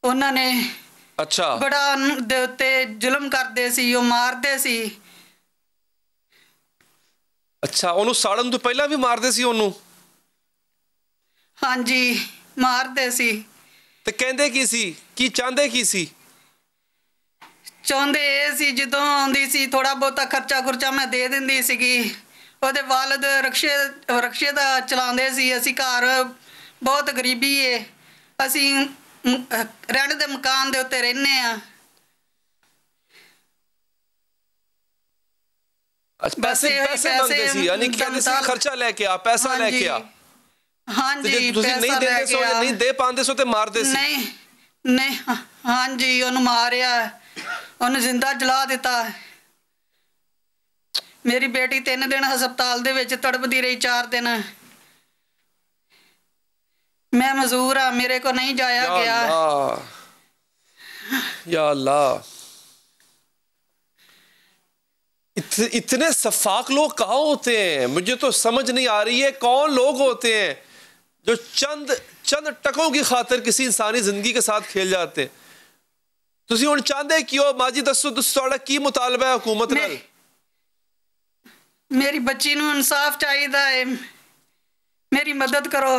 ਉਹਨਾਂ ਨੇ ਬੜਾ ਦੇ ਉੱਤੇ ਜ਼ੁਲਮ ਕਰਦੇ ਸੀ, ਉਹ ਮਾਰਦੇ ਸੀ। ਅੱਛਾ, ਉਹਨੂੰ ਸਾੜਨ ਤੋਂ ਪਹਿਲਾਂ ਵੀ ਮਾਰਦੇ ਸੀ ਉਹਨੂੰ? ਹਾਂਜੀ, ਮਾਰਦੇ ਸੀ। ਤੇ ਕਹਿੰਦੇ ਕੀ ਸੀ, ਕੀ ਚਾਹੁੰਦੇ ਕੀ ਸੀ? ਚਾਹੁੰਦੇ ਇਹ ਸੀ ਜਦੋਂ ਆਉਂਦੀ ਸੀ ਥੋੜਾ ਬਹੁਤਾ ਖਰਚਾ ਮੈਂ ਦੇ ਦਿੰਦੀ ਸੀਗੀ। ਉਹਦੇ ਵਾਲਦ ਰਕਸ਼ੇ ਦਾ ਚਲਾਉਂਦੇ ਸੀ। ਅਸੀਂ ਘਰ ਬਹੁਤ ਗਰੀਬੀ ਏ, ਅਸੀਂ ਰਹਿਣ ਦੇ ਮਕਾਨ ਦੇ ਉੱਤੇ ਰਹਿੰਦੇ ਆ। पैसे मांगते सी, यानी कहते सी खर्चा लेके आ, पैसा लेके आ। हाँ जी, पैसा नहीं दे पांदे सो ते मारदे सी? नहीं, हाँ जी, ਉਹਨੂੰ ਮਾਰਿਆ, ਉਹਨੂੰ ਜ਼ਿੰਦਾ ਜਲਾ ਦਿੱਤਾ। ਮੇਰੀ ਬੇਟੀ 3 ਦਿਨ ਹਸਪਤਾਲ ਦੇ ਵਿੱਚ ਤੜਪਦੀ ਰਹੀ, 4 ਦਿਨ। मैं मजदूर हाँ, मेरे को नहीं जाया गया। या अल्लाह, इतने शफाक लोग कहाँ होते हैं? मुझे तो समझ नहीं आ रही है कौन लोग होते हैं जो चंद टकों की खातिर किसी इंसानी जिंदगी के साथ खेल जाते हैं। तुसी हुण चाहते क्यों माजी दसो तुहाड़ा की मुतालबा है हुकूमत नाल? मेरी बच्ची नूं इंसाफ चाहिदा है, मेरी मदद करो,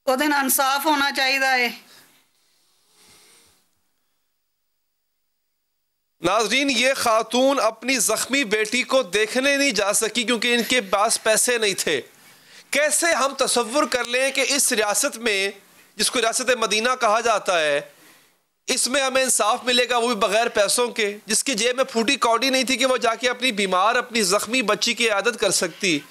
ओदे नाल इंसाफ होना चाहिदा है। नाजरीन, ये खातून अपनी जख्मी बेटी को देखने नहीं जा सकी क्योंकि इनके पास पैसे नहीं थे। कैसे हम तसव्वुर कर लें कि इस रियासत में, जिसको रियासत मदीना कहा जाता है, इसमें हमें इंसाफ मिलेगा, वो भी बगैर पैसों के, जिसकी जेब में फूटी कौड़ी नहीं थी कि वो जाके अपनी बीमार, अपनी जख्मी बच्ची की इयादत कर सकती,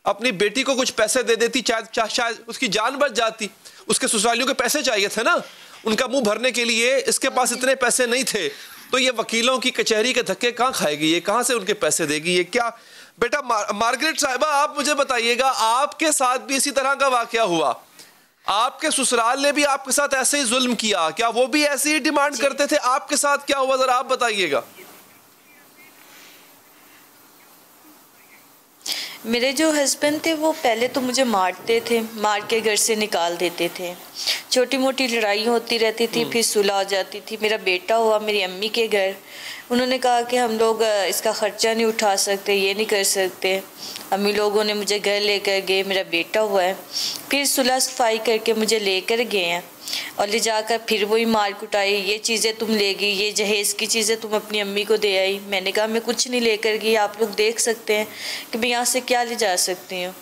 अपनी बेटी को कुछ पैसे दे देती, शायद उसकी जान बच जाती। उसके ससुरालियों के पैसे चाहिए थे ना उनका मुंह भरने के लिए, इसके पास इतने पैसे नहीं थे। तो ये वकीलों की कचहरी के धक्के कहाँ खाएगी, ये कहाँ से उनके पैसे देगी? ये क्या बेटा मार्गरेट साहिबा, आप मुझे बताइएगा, आपके साथ भी इसी तरह का वाकया हुआ? आपके ससुराल ने भी आपके साथ ऐसे ही जुल्म किया? क्या वो भी ऐसी ही डिमांड करते थे? आपके साथ क्या हुआ, जरा आप बताइएगा। मेरे जो हस्बैंड थे वो पहले तो मुझे मारते थे, मार के घर से निकाल देते थे। छोटी मोटी लड़ाई होती रहती थी, फिर सुलह हो जाती थी। मेरा बेटा हुआ मेरी अम्मी के घर, उन्होंने कहा कि हम लोग इसका ख़र्चा नहीं उठा सकते, ये नहीं कर सकते। अम्मी लोगों ने मुझे घर लेकर गए, मेरा बेटा हुआ है, फिर सुलह सफाई करके मुझे लेकर गए हैं और ले जाकर फिर वही मार कुटाई, ये चीज़ें तुम ले गई, ये जहेज़ की चीज़ें तुम अपनी अम्मी को दे आई। मैंने कहा मैं कुछ नहीं लेकर गई, आप लोग देख सकते हैं कि मैं यहाँ से क्या ले जा सकती हूँ,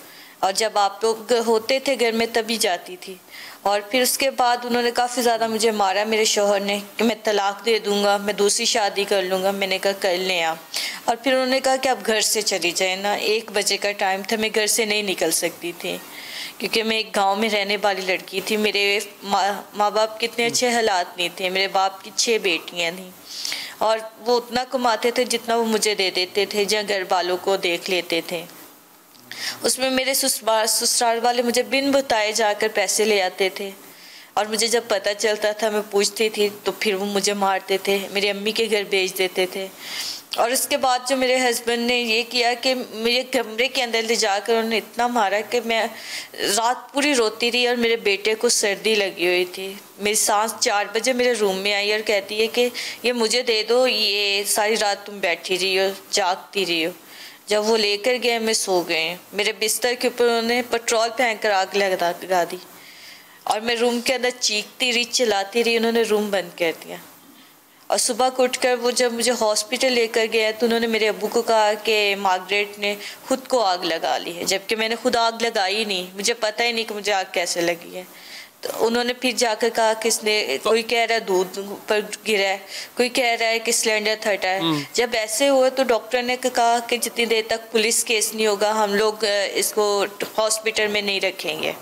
और जब आप लोग होते थे घर में तभी जाती थी। और फिर उसके बाद उन्होंने काफ़ी ज़्यादा मुझे मारा मेरे शौहर ने कि मैं तलाक दे दूँगा, मैं दूसरी शादी कर लूँगा। मैंने कहा कर लें आप। और फिर उन्होंने कहा कि आप घर से चली जाए ना। 1 बजे का टाइम था, मैं घर से नहीं निकल सकती थी क्योंकि मैं एक गांव में रहने वाली लड़की थी। मेरे माँ बाप कितने अच्छे हालात नहीं थे, मेरे बाप की 6 बेटियाँ थीं और वो उतना कमाते थे जितना वो मुझे दे देते थे, जहाँ घर वालों को देख लेते थे। उसमें मेरे ससुराल वाले मुझे बिन बताए जाकर पैसे ले आते थे और मुझे जब पता चलता था मैं पूछती थी तो फिर वो मुझे मारते थे, मेरी अम्मी के घर भेज देते थे। और उसके बाद जो मेरे हस्बैंड ने ये किया कि मेरे कमरे के अंदर ले जाकर उन्होंने इतना मारा कि मैं रात पूरी रोती रही और मेरे बेटे को सर्दी लगी हुई थी। मेरी सास 4 बजे मेरे रूम में आई और कहती है कि ये मुझे दे दो, ये सारी रात तुम बैठी रही हो, जागती रही हो। जब वो लेकर गए मैं सो गए, मेरे बिस्तर के ऊपर उन्होंने पेट्रोल फेंक कर आग लगा दी और मैं रूम के अंदर चीखती रही, चिल्लाती रही। उन्होंने रूम बंद कर दिया और सुबह को उठकर वो जब मुझे हॉस्पिटल लेकर गया तो उन्होंने मेरे अब्बू को कहा कि मार्गरेट ने खुद को आग लगा ली है, जबकि मैंने खुद आग लगाई नहीं, मुझे पता ही नहीं कि मुझे आग कैसे लगी है। तो उन्होंने फिर जाकर कहा कि इसने, कोई कह रहा है दूध पर गिरा है, कोई कह रहा है कि सिलेंडर फटा है। जब ऐसे हुआ तो डॉक्टर ने कहा कि जितनी देर तक पुलिस केस नहीं होगा हम लोग इसको हॉस्पिटल में नहीं रखेंगे।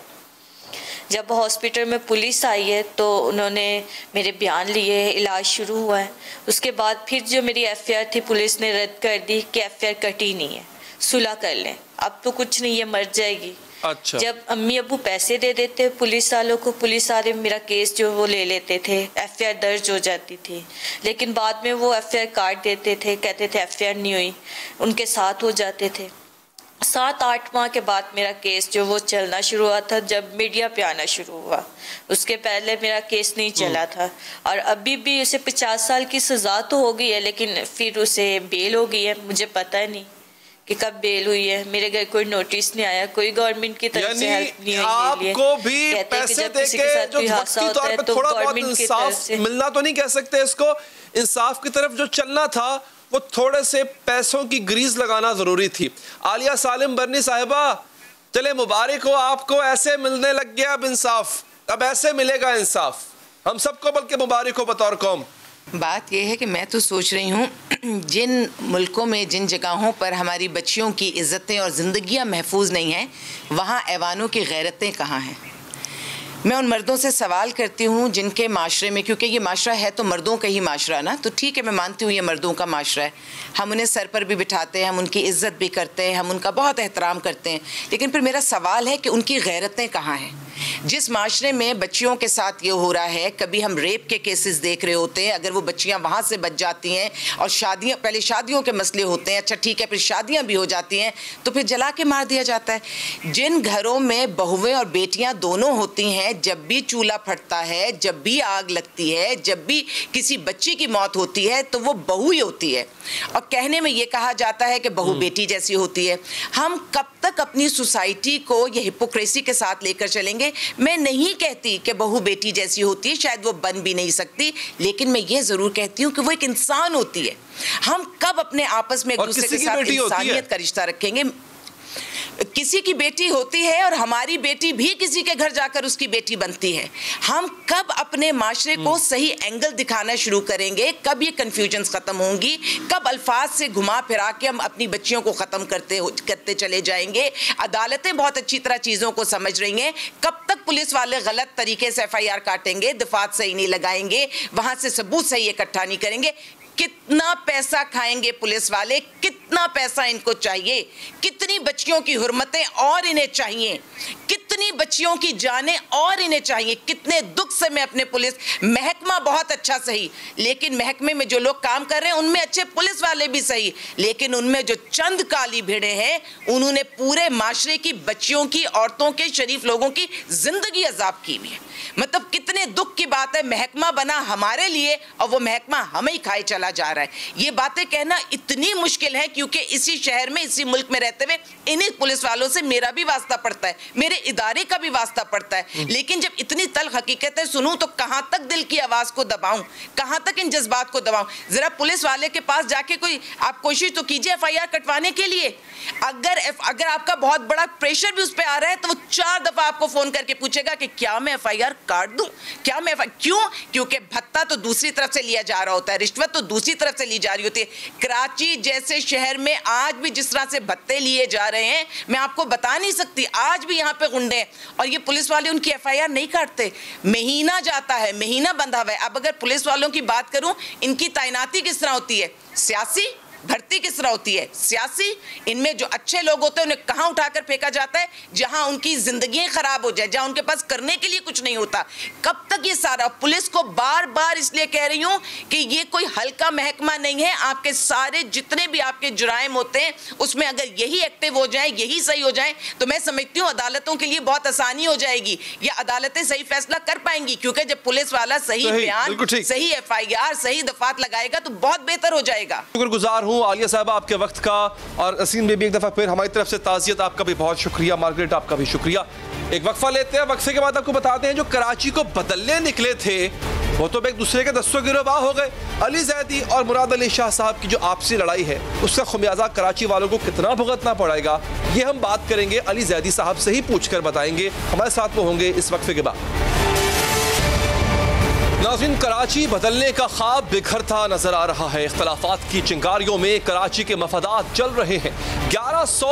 जब हॉस्पिटल में पुलिस आई है तो उन्होंने मेरे बयान लिए, इलाज शुरू हुआ है। उसके बाद फिर जो मेरी एफआईआर थी पुलिस ने रद्द कर दी कि एफआईआर कटी नहीं है, सुलह कर लें, अब तो कुछ नहीं है, मर जाएगी। अच्छा। जब अम्मी अब्बू पैसे दे देते पुलिस वालों को, पुलिस वाले मेरा केस जो वो ले लेते थे, एफआईआर दर्ज हो जाती थी। लेकिन बाद में वो एफआईआर काट देते थे, कहते थे एफआईआर नहीं हुई, उनके साथ हो जाते थे। 7-8 माह के बाद मेरा केस जो वो चलना शुरू हुआ था, जब मीडिया पे आना शुरू हुआ। उसके पहले मेरा केस नहीं चला था और अभी भी उसे 50 साल की सज़ा तो हो गई है, लेकिन फिर उसे बेल हो गई है। मुझे पता है नहीं कि कब बेल हुई है, मेरे घर कोई नोटिस नहीं आया, कोई गवर्नमेंट की तरफ से हेल्प नहीं हुई। आपको भी पैसे देके जो वक्ती तौर पे थोड़ा बहुत इंसाफ मिलना तो नहीं कह सकते इसको, इंसाफ की तरफ जो चलना था वो थोड़े से पैसों की ग्रीस लगाना जरूरी थी। आलिया सालिम बरनी साहिबा, चले मुबारक हो आपको, ऐसे मिलने लग गया अब इंसाफ, अब ऐसे मिलेगा इंसाफ हम सबको, बल्कि मुबारक हो बतौर कौम। बात यह है कि मैं तो सोच रही हूँ जिन मुल्कों में, जिन जगहों पर हमारी बच्चियों की इज़्ज़तें और ज़िंदगियाँ महफूज नहीं हैं, वहाँ ऐवानों की गैरतें कहाँ हैं। मैं उन मर्दों से सवाल करती हूँ जिनके माशरे में, क्योंकि ये माशरा है तो मर्दों का ही माशरा ना, तो ठीक है मैं मानती हूँ ये मर्दों का माशरा है, हम उन्हें सर पर भी बिठाते हैं, हम उनकी इज़्ज़त भी करते हैं, हम उनका बहुत एहतराम करते हैं, लेकिन फिर मेरा सवाल है कि उनकी गैरतें कहाँ हैं। जिस माशरे में बच्चियों के साथ ये हो रहा है, कभी हम रेप के केसेस देख रहे होते हैं, अगर वो बच्चियां वहां से बच जाती हैं और शादियां, पहले शादियों के मसले होते हैं, अच्छा ठीक है, फिर शादियां भी हो जाती हैं तो फिर जला के मार दिया जाता है। जिन घरों में बहुएं और बेटियां दोनों होती हैं, जब भी चूल्हा फटता है, जब भी आग लगती है, जब भी किसी बच्ची की मौत होती है तो वो बहू ही होती है। और कहने में ये कहा जाता है कि बहू बेटी जैसी होती है। हम कब तक अपनी सोसाइटी को ये हिपोक्रेसी के साथ लेकर चलेंगे? मैं नहीं कहती कि बहू बेटी जैसी होती है, शायद वो बन भी नहीं सकती, लेकिन मैं ये जरूर कहती हूँ कि वो एक इंसान होती है। हम कब अपने आपस में एक दूसरे के साथ इंसानियत का रिश्ता रखेंगे? किसी की बेटी होती है और हमारी बेटी भी किसी के घर जाकर उसकी बेटी बनती है। हम कब अपने माशरे को सही एंगल दिखाना शुरू करेंगे? कब ये कंफ्यूजन्स खत्म होंगी? कब अल्फाज से घुमा फिरा के हम अपनी बच्चियों को खत्म करते चले जाएंगे? अदालतें बहुत अच्छी तरह चीजों को समझ रही हैं। कब तक पुलिस वाले गलत तरीके से FIR काटेंगे, दफात सही नहीं लगाएंगे, वहां से सबूत सही इकट्ठा नहीं करेंगे? कितना पैसा खाएंगे पुलिस वाले? कितना पैसा इनको चाहिए? कितनी बच्चियों की हुर्मतें और इन्हें चाहिए? कितनी बच्चियों की जानें और इन्हें चाहिए? कितने दुख से मैं अपने पुलिस महकमा बहुत अच्छा सही, लेकिन महकमे में जो लोग काम कर रहे हैं उनमें अच्छे पुलिस वाले भी सही, लेकिन उनमें जो चंद काली भेड़े हैं उन्होंने पूरे माशरे की बच्चियों की, औरतों के, शरीफ लोगों की जिंदगी अजाब की हुई है। मतलब कितने दुख की बात है, महकमा बना हमारे लिए और वो महकमा हमें ही खाए चला जा रहा है। ये बातें कहना इतनी मुश्किल है क्योंकि इसी शहर में, इसी मुल्क में रहते हुए इन्हीं पुलिस वालों से मेरा भी वास्ता पड़ता है, मेरे इदारे का भी वास्ता पड़ता है। लेकिन जब इतनी तल्ख हकीकतें सुनूं तो कहां तक दिल की आवाज को दबाऊं, कहां तक इन जज्बात को दबाऊं? जरा पुलिस वाले के पास जाके कोई आप कोशिश तो कीजिए FIR कटवाने के लिए। अगर आपका बहुत बड़ा प्रेशर भी उस पर आ रहा है तो वो 4 दफा आपको फोन करके पूछेगा कि क्या मैं FIR काट दूं, क्या मैं क्यों? क्योंकि भत्ता तो दूसरी तरफ से लिया जा रहा होता है, रिश्वत तो दूसरी तरफ से ली जा रही होती है। कराची जैसे शहर में आज भी जिस तरह से भत्ते लिए जा रहे हैं मैं आपको बता नहीं सकती। आज भी यहाँ पे गुंडे हैं और ये पुलिस वाले उनकी FIR नहीं काटते। महीना जाता है, महीना बंधा हुआ है। अब अगर पुलिस वालों की बात करूं, इनकी तैनाती किस तरह होती है? सियासी भर्ती किस तरह होती है? सियासी। इनमें जो अच्छे लोग होते हैं उन्हें कहां उठाकर फेंका जाता है? जहां उनकी जिंदगियां खराब हो जाए, जहां उनके पास करने के लिए कुछ नहीं होता। कब तक ये सारा? पुलिस को बार बार इसलिए कह रही हूं कि ये कोई हल्का महकमा नहीं है। आपके सारे जितने भी आपके जुराइम होते हैं उसमें अगर यही एक्टिव हो जाए, यही सही हो जाए तो मैं समझती हूँ अदालतों के लिए बहुत आसानी हो जाएगी, या अदालतें सही फैसला कर पाएंगी। क्योंकि जब पुलिस वाला सही बयान, सही FIR, सही दफात लगाएगा तो बहुत बेहतर हो जाएगा। शुक्रगुजार हूं आलिया साहब आपके वक्त का, और असीम बेबी एक दफा फिर हमारी तरफ से ताज़ियत, आपका भी बहुत शुक्रिया। मार्गरेट आपका भी शुक्रिया। एक वक्फा लेते हैं, वक्फे के बाद आपको बताते हैं जो कराची को बदलने निकले थे वो तो एक दूसरे के दस्तों गिरफ्तार हो गए। अली जैदी और मुराद अली शाह साहब की जो आपसी लड़ाई है उसका खुमियाजा कराची वालों को कितना भुगतना पड़ेगा, ये हम बात करेंगे, अली जैदी साहब से ही पूछकर बताएंगे। हमारे साथ वो होंगे इस वक्फे के बाद। नाज़रीन, कराची बदलने का ख्वाब बिखरता नजर आ रहा है। इख्तलाफात की चिंगारियों में कराची के मफादात जल रहे हैं। 1100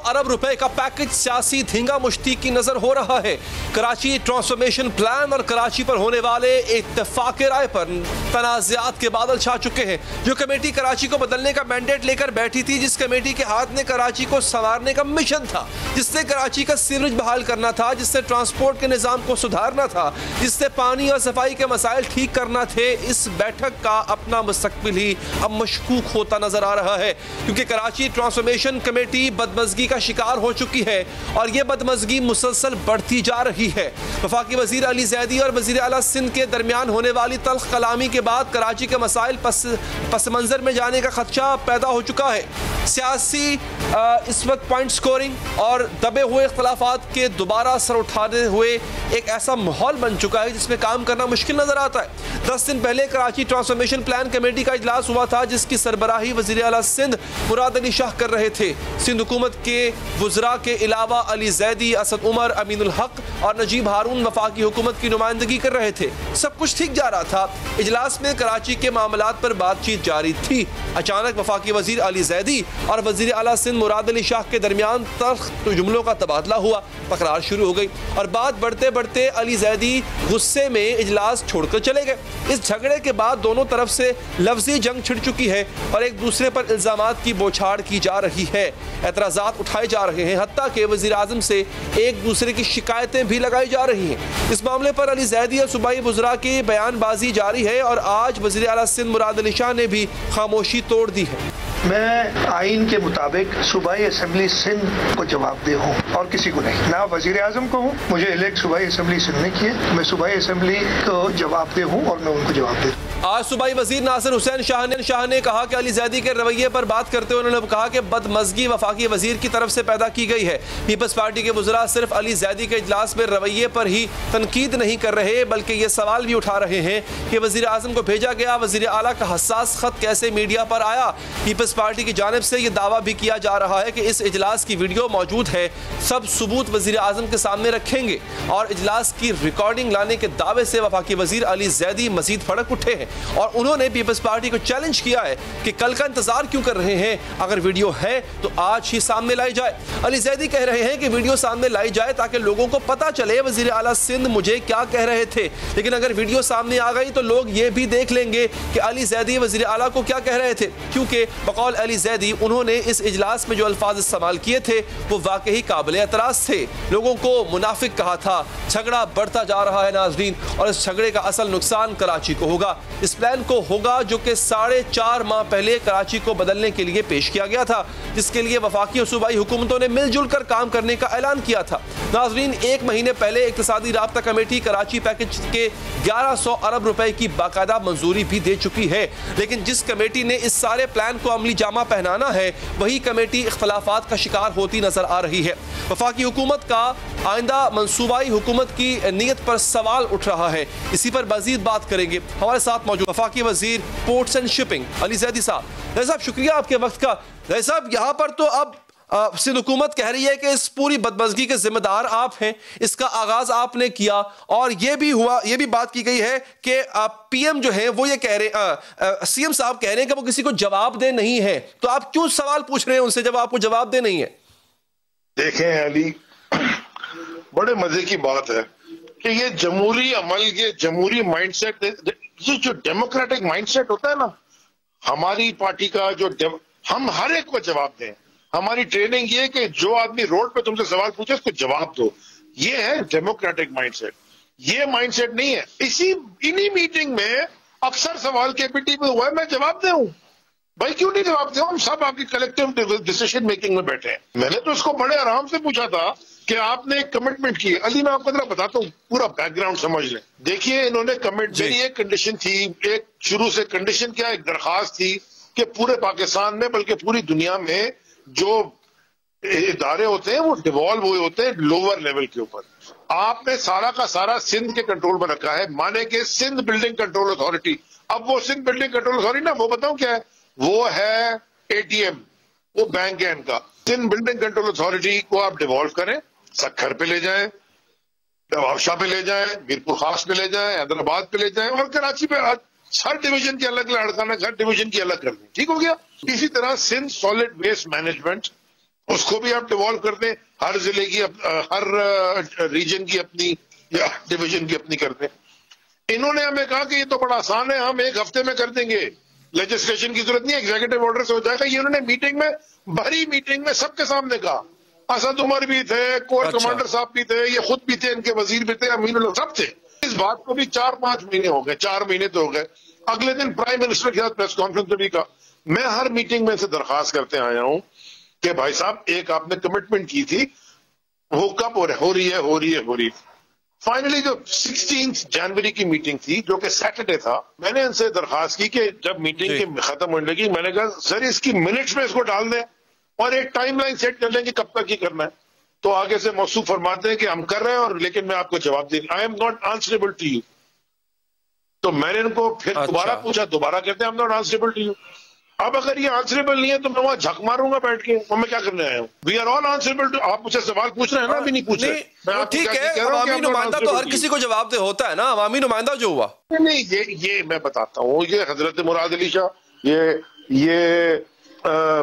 अरब रुपए का पैकेज सियासी धींगा मुश्ती की नजर हो रहा है। कराची ट्रांसफॉर्मेशन प्लान और कराची पर होने वाले इत्तेफाक राय पर तनाज़ात के बादल छा चुके हैं। जो कमेटी कराची को बदलने का मैंडेट लेकर बैठी थी, जिस कमेटी के हाथ में कराची को संवारने का मिशन था, जिससे कराची का सीवरेज बहाल करना था, जिससे ट्रांसपोर्ट के निज़ाम को सुधारना था, जिससे पानी और सफाई के मसाइल ठीक करना थे, इस बैठक का अपना मुस्तकबिल ही अब मशकूक होता नजर आ रहा है। क्योंकि कराची ट्रांसफॉर्मेशन कमेटी बदमज़गी का शिकार हो चुकी है और यह बदमज़गी मुसलसल बढ़ती जा रही है। वफाकी वजीर अली जैदी और वजीर आला सिंध के दरमियान होने वाली तल्ख कलामी के बाद कराची के मसाइल पस मंजर में जाने का खदशा पैदा हो चुका है। सियासी इस वक्त पॉइंट स्कोरिंग और दबे हुए इख्तलाफात के दोबारा सर उठाने हुए एक ऐसा माहौल बन चुका है जिसमें काम करना मुश्किल नजर आता है। 10 दिन पहले कराची ट्रांसफॉर्मेशन प्लान कमेटी का इजलास हुआ था, जिसकी सरबराही वजीर आला सिंध मुराद अली शाह कर रहे थे। सिंध हुकूमत के वज़रा के अलावा अली जैदी, असद उमर, अमीनुल हक और नजीब हारून वफाकी हुकूमत की नुमाइंदगी कर रहे थे। सब कुछ ठीक जा रहा था। इजलास में कराची के मामलात पर बातचीत जारी थी। अचानक वफाकी वजीर अली जैदी और वजीर आला सिंध मुराद अली शाह के दरमियान तल्ख जुमलों का तबादला हुआ, तकरार शुरू हो गई और बात बढ़ते बढ़ते अली जैदी गुस्से में इजलास छोड़कर चले गए। इस झगड़े के बाद दोनों तरफ से लफ्जी जंग छिड़ चुकी है और एक दूसरे पर इल्जामात की बौछार की जा रही है, एतराजात उठाए जा रहे हैं, हत्ता के वजीर आजम से एक दूसरे की शिकायतें भी लगाई जा रही हैं। इस मामले पर अली जैदी और सूबाई वज़रा की बयानबाजी जारी है और आज वज़ीर आला सिंध मुराद अली शाह ने भी खामोशी तोड़ दी है। मैं आइन के मुताबिक सूबाई असम्बली सिंध को जवाबदेह हूँ और किसी को नहीं, ना वजीर आजम को हूँ। मुझे इलेक्ट सूबाई असम्बली सिंध ने किए, मैं सूबाई असम्बली को जवाबदेह हूँ और मैं उनको जवाबदेह। आज सूबाई वजीर नासिर हुसैन शाह ने कहा कि अली जैदी के रवैये पर बात करते हुए उन्होंने कहा कि बदमज़गी वफाकी वजीर की तरफ से पैदा की गई है। पीपल्स पार्टी के वज़रा सिर्फ अली जैदी के इजलास में रवैये पर ही तनकीद नहीं कर रहे बल्कि ये सवाल भी उठा रहे हैं कि वजीर आजम को भेजा गया वजीर आला का हसास खत कैसे मीडिया पर आया। पीपल्स पार्टी की जानिब से यह दावा भी किया जा रहा है कि इस इजलास की वीडियो मौजूद है, सब सबूत वजीर आजम के सामने रखेंगे और इजलास की रिकॉर्डिंग लाने के दावे से वफाकी वजीर अली जैदी मजीद भड़क उठे हैं और उन्होंने पीपल्स पार्टी को चैलेंज किया है कि कल का इंतजार क्यों कर रहे हैं, अगर वीडियो है तो आज ही सामने लाई जाए। अली जैदी कह रहे हैं कि वीडियो सामने लाई जाए ताकि लोगों को पता चले वजीर आला सिंध मुझे क्या कह रहे थे, लेकिन अगर वीडियो सामने आ गई तो लोग ये भी देख लेंगे कि अली जैदी वजीर आला को क्या कह रहे थे, क्योंकि बकौल अली जैदी उन्होंने इस इजलास में जो अल्फाज इस्तेमाल किए थे वो वाकई काबिल एतराज थे। लोगों को मुनाफिक कहा था। झगड़ा बढ़ता जा रहा है नाजरीन और इस झगड़े का असल नुकसान कराची को होगा, इस प्लान को होगा जो कि 4.5 माह पहले कराची को बदलने के लिए पेश किया गया था, जिसके लिए वफाकी और सूबाई हुकूमतों ने मिलजुल कर काम करने का ऐलान किया था। नाजरीन, 1 महीने पहले इक्तिसादी राब्ता कमेटी कराची पैकेज के 1100 अरब रुपए की बाकायदा मंजूरी भी दे चुकी है, लेकिन जिस कमेटी ने इस सारे प्लान को अमली जामा पहनाना है वही कमेटी इख्तलाफात का शिकार होती नजर आ रही है। वफाकी हुकूमत का आइंदा मंसूबाई हुकूमत की नीयत पर सवाल उठ रहा है। इसी पर मजीद बात करेंगे। हमारे साथ मौजूद वफाकी वजीर ports and shipping Ali Zaidi साहब। जैदी साहब, शुक्रिया आपके वक्त का। जैदी साहब, यहाँ पर तो अब सिंध हुकूमत कह रही है कि इस पूरी बदमज़गी के जिम्मेदार आप हैं, इसका आगाज आपने किया और ये भी हुआ, ये भी बात की गई है कि पीएम जो है वो ये कह रहे, सीएम साहब कह रहे हैं कि वो किसी को जवाब दे नहीं है, तो आप क्यों सवाल पूछ रहे हैं उनसे जब आपको जवाब दे नहीं है? देखें अली, बड़े मजे की बात है कि ये जमहूरी अमल, ये जमहूरी माइंडसेट, ये जो डेमोक्रेटिक माइंडसेट होता है ना हमारी पार्टी का, जो हम हर एक को जवाब दें। हमारी ट्रेनिंग ये कि जो आदमी रोड पे तुमसे सवाल पूछे उसको जवाब दो, ये है डेमोक्रेटिक माइंडसेट। ये माइंडसेट नहीं है। इन्हीं मीटिंग में अक्सर सवाल केपीटी में हुआ है, मैं जवाब दूं भाई, क्यों नहीं जवाब दूं? हम सब आपकी कलेक्टिव डिसीजन मेकिंग में बैठे हैं। मैंने तो इसको बड़े आराम से पूछा था कि आपने एक कमिटमेंट की। अली, मैं आपको जरा बताता हूँ, पूरा बैकग्राउंड समझ लें। देखिए, इन्होंने कमिट, मेरी एक कंडीशन थी, एक शुरू से कंडीशन क्या, एक दरखास्त थी कि पूरे पाकिस्तान में बल्कि पूरी दुनिया में जो इदारे होते हैं वो डिवॉल्व हुए होते हैं लोअर लेवल के ऊपर। आपने सारा का सारा सिंध के कंट्रोल में रखा है, माने के सिंध बिल्डिंग कंट्रोल अथॉरिटी। अब वो सिंध बिल्डिंग कंट्रोल अथॉरिटी ना, वो बताऊं क्या है, वो है एटीएम, वो बैंक है इनका। सिंध बिल्डिंग कंट्रोल अथॉरिटी को आप डिवॉल्व करें, सक्खर पे ले जाएं, नवाबशाह पे ले जाएं, मीरपुर खास पे ले जाएं, हैदराबाद पे ले जाएं और कराची पे हर डिवीजन की अलग लड़काना, हर डिवीजन की अलग कर दें। ठीक हो गया। इसी तरह सिंध सॉलिड वेस्ट मैनेजमेंट, उसको भी आप डिवॉल्व कर दें, हर जिले की, हर रीजन की अपनी या डिवीजन की अपनी कर दें। इन्होंने हमें कहा कि ये तो बड़ा आसान है, हम 1 हफ्ते में कर देंगे, लेजिस्लेशन की जरूरत नहीं है, एग्जीक्यूटिव ऑर्डर से हो जाएगा। ये उन्होंने मीटिंग में, भरी मीटिंग में सबके सामने कहा। असद उमर भी थे, कोर कमांडर साहब भी थे, ये खुद भी थे, इनके वजीर भी थे, अमीनुल्लाह सब थे। इस बात को भी 4-5 महीने हो गए, 4 महीने तो हो गए। अगले दिन प्राइम मिनिस्टर के साथ प्रेस कॉन्फ्रेंस में भी कहा। मैं हर मीटिंग में से दरखास्त करते आया हूं कि भाई साहब, एक आपने कमिटमेंट की थी, वो कब हो रही है। फाइनली जो 16 जनवरी की मीटिंग थी, जो कि सैटरडे था, मैंने इनसे दरखास्त की कि जब मीटिंग के खत्म होने लगी, मैंने कहा सर इसकी मिनट्स में इसको डाल दें और एक टाइमलाइन सेट कर लें कि कब तक ही करना है। तो आगे से मौसूफ फरमाते हैं कि हम कर रहे हैं और लेकिन मैं आपको जवाब देंगे, I am not answerable to you. तो मैंने इनको फिर दोबारा पूछा, दोबारा कहते हैं I am not answerable to you. अब अगर ये आंसरेबल नहीं है तो मैं वहां झक मारूंगा बैठ के, और मैं क्या करने आया हूँ? We are all answerable to. आप मुझसे सवाल पूछ रहे हैं ना, अभी नहीं पूछ रहे। ठीक है, अवामी नुमाइंदा तो हर किसी को जवाब दे होता है ना, अवामी नुमाइंदा जो हुआ। नहीं, ये मैं बताता हूँ, ये हजरत मुराद अली शाह, ये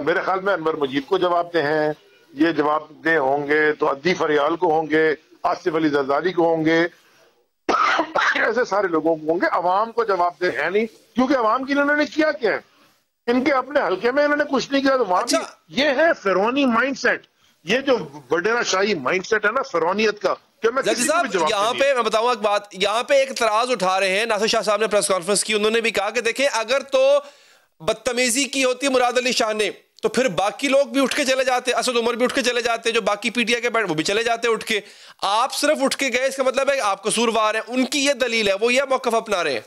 मेरे ख्याल में अनवर मजीद को जवाब दे हैं, ये जवाब दे होंगे तो अद्दी फरियाल को होंगे, आसिफ अली जरदारी को होंगे, कैसे सारे लोगों को होंगे? अवाम को जवाबदेह है नहीं, क्योंकि अवाम के लिए इन्होंने किया क्या है? इनके अपने हल्के में इन्होंने कुछ नहीं किया। तो वहां ये है फिरौनी माइंडसेट, ये जो वडेरा शाही माइंडसेट है ना फिरौनियत का। यहाँ पे मैं बताऊंगा एक बात, यहाँ पे एक तराज उठा रहे हैं नासिर शाह साहब ने प्रेस कॉन्फ्रेंस की, उन्होंने भी कहा कि देखें अगर तो बदतमीजी की होती मुराद अली शाह ने तो फिर बाकी लोग भी उठ के चले जाते, असद उमर भी उठ के चले जाते, जो बाकी पीटीआई के बैठ वो भी चले जाते उठ के। आप सिर्फ उठ के गए, इसका मतलब है कि आप कसूरवार हैं। उनकी ये दलील है, वो ये मौकफ अपना रहे हैं।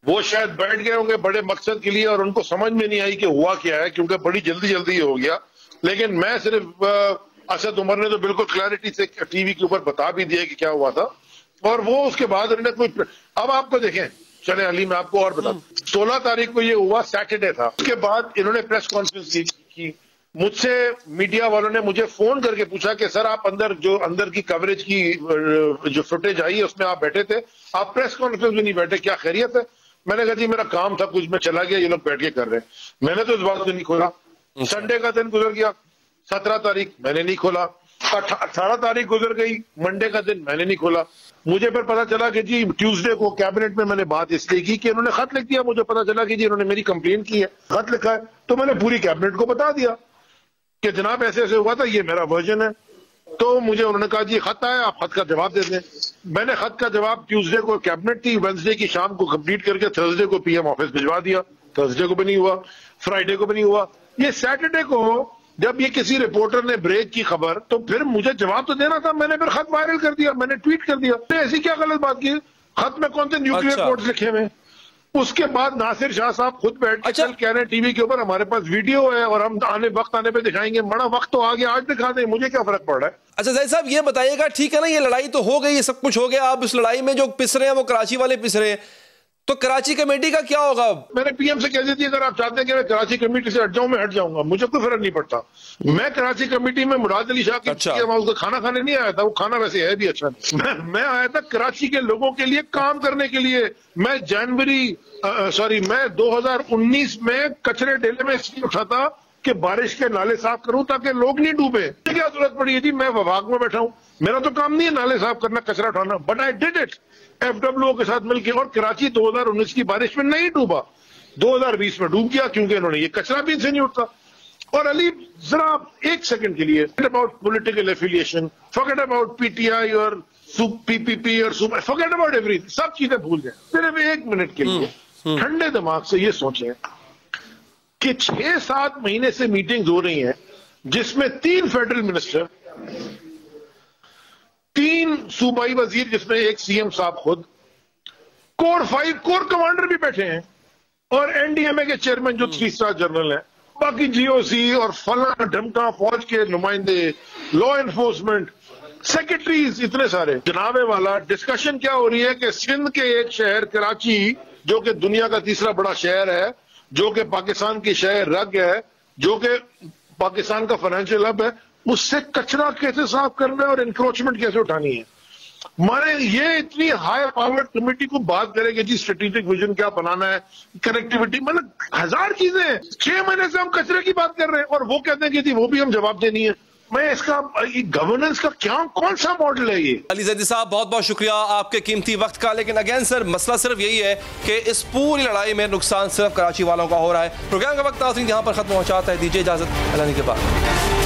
वो शायद बैठ गए होंगे बड़े मकसद के लिए और उनको समझ में नहीं आई कि हुआ क्या है, क्योंकि बड़ी जल्दी जल्दी हो गया। लेकिन मैं सिर्फ असद उमर ने तो बिल्कुल क्लैरिटी से टीवी के ऊपर बता भी दिया कि क्या हुआ था, और वो उसके बाद उन्होंने कोई। अब आपको देखें, चले अली मैं आपको और बता, 16 तारीख को ये हुआ, सैटरडे था। उसके बाद इन्होंने प्रेस कॉन्फ्रेंस की। मुझसे मीडिया वालों ने मुझे फोन करके पूछा कि सर आप अंदर की कवरेज की जो फुटेज आई है उसमें आप बैठे थे, आप प्रेस कॉन्फ्रेंस में नहीं बैठे, क्या खैरियत है? मैंने कहा जी मेरा काम था कुछ, मैं चला गया, ये लोग बैठ के कर रहे हैं। मैंने तो इस बात को नहीं खोला। संडे का दिन गुजर गया, 17 तारीख मैंने नहीं खोला। 18 तारीख गुजर गई, मंडे का दिन मैंने नहीं खोला। मुझे फिर पता चला कि जी ट्यूसडे को कैबिनेट में मैंने बात इसलिए की कि इन्होंने खत लिख दिया। मुझे पता चला कि जी इन्होंने मेरी कंप्लेन की है, खत लिखा है, तो मैंने पूरी कैबिनेट को बता दिया कि जनाब ऐसे ऐसे हुआ था, ये मेरा वर्जन है। तो मुझे उन्होंने कहा जी खत आया, आप खत का जवाब दे दें। मैंने खत का जवाब, ट्यूसडे को कैबिनेट थी, वेडनेसडे की शाम को कंप्लीट करके थर्सडे को पीएम ऑफिस भिजवा दिया। थर्सडे को भी नहीं हुआ, फ्राइडे को भी नहीं हुआ। ये सैटरडे को जब ये किसी रिपोर्टर ने ब्रेक की खबर, तो फिर मुझे जवाब तो देना था। मैंने फिर खत वायरल कर दिया, मैंने ट्वीट कर दिया। तो ऐसी क्या गलत बात की? खत में कौन से न्यूक्लियर कोड्स लिखे हुए? उसके बाद नासिर शाह साहब खुद बैठ के कल कह रहे हैं टीवी के ऊपर हमारे पास वीडियो है और हम वक्त आने पे दिखाएंगे। बड़ा वक्त तो आ गया, आज दिखा दें, मुझे क्या फर्क पड़ रहा है? अच्छा ज़ाहिद साहब ये बताइएगा, ठीक है ना, ये लड़ाई तो हो गई, ये सब कुछ हो गया, अब इस लड़ाई में जो पिस रहे हैं वो कराची वाले पिस रहे हैं, तो कराची कमेटी का क्या होगा? मैंने पीएम से कह दी थी अगर आप चाहते हैं कि मैं कराची कमेटी से हट जाऊं, मैं हट जाऊंगा, मुझे कोई फर्क नहीं पड़ता। मैं कराची कमेटी में मुराद अली शाह की उसका खाना खाने नहीं आया था, वो खाना वैसे है भी अच्छा। मैं आया था कराची के लोगों के लिए काम करने के लिए। मैं मैं 2019 में कचरे डेले में इसलिए उठा था कि बारिश के नाले साफ करूं ताकि लोग नहीं डूबे। क्या जरूरत पड़ी है जी? मैं विभाग में बैठा हूं, मेरा तो काम नहीं है नाले साफ करना, कचरा उठाना, but I did it FWO के साथ मिलकर। और कराची 2019 की बारिश में नहीं डूबा, 2020 में डूब गया, क्योंकि इन्होंने ये कचरा भी इनसे नहीं उठता। और अली जरा एक सेकंड के लिए, forget about political affiliation, forget about PTI और PPP और forget about everything, सब चीजें भूल जाए। सिर्फ एक मिनट के लिए ठंडे दिमाग से ये सोचें कि 6-7 महीने से मीटिंग्स हो रही हैं जिसमें 3 फेडरल मिनिस्टर, 3 सूबाई वजीर, जिसमें एक CM साहब खुद, कोर 5 कोर कमांडर भी बैठे हैं, और NDMA के चेयरमैन जो 3 स्टार जनरल हैं, बाकी GOC और फला ढमका फौज के नुमाइंदे, लॉ एनफोर्समेंट, सेक्रेटरीज, इतने सारे। जनाबे वाला डिस्कशन क्या हो रही है कि सिंध के एक शहर कराची, जो कि दुनिया का तीसरा बड़ा शहर है, जो कि पाकिस्तान की शहर रग है, जो कि पाकिस्तान का फाइनेंशियल हब है, उससे कचरा कैसे साफ करना है और इंक्रोचमेंट कैसे उठानी है। माने ये इतनी हाई पावर्ड कमेटी को बात करेगी जी स्ट्रेटेजिक विजन क्या बनाना है, कनेक्टिविटी, मतलब 1000 चीजें हैं। 6 महीने से हम कचरे की बात कर रहे हैं और वो कहते हैं कि जी वो भी हम जवाब देनी है। मैं इसका गवर्नेंस का क्या, कौन सा मॉडल है ये? अली ज़ैदी साहब बहुत बहुत शुक्रिया आपके कीमती वक्त का। लेकिन अगेन सर, मसला सिर्फ यही है कि इस पूरी लड़ाई में नुकसान सिर्फ कराची वालों का हो रहा है। प्रोग्राम का वक्त नाज़रीन यहाँ पर खत्म हो जाता है, दीजिए इजाजत, अल्लाह के बाद।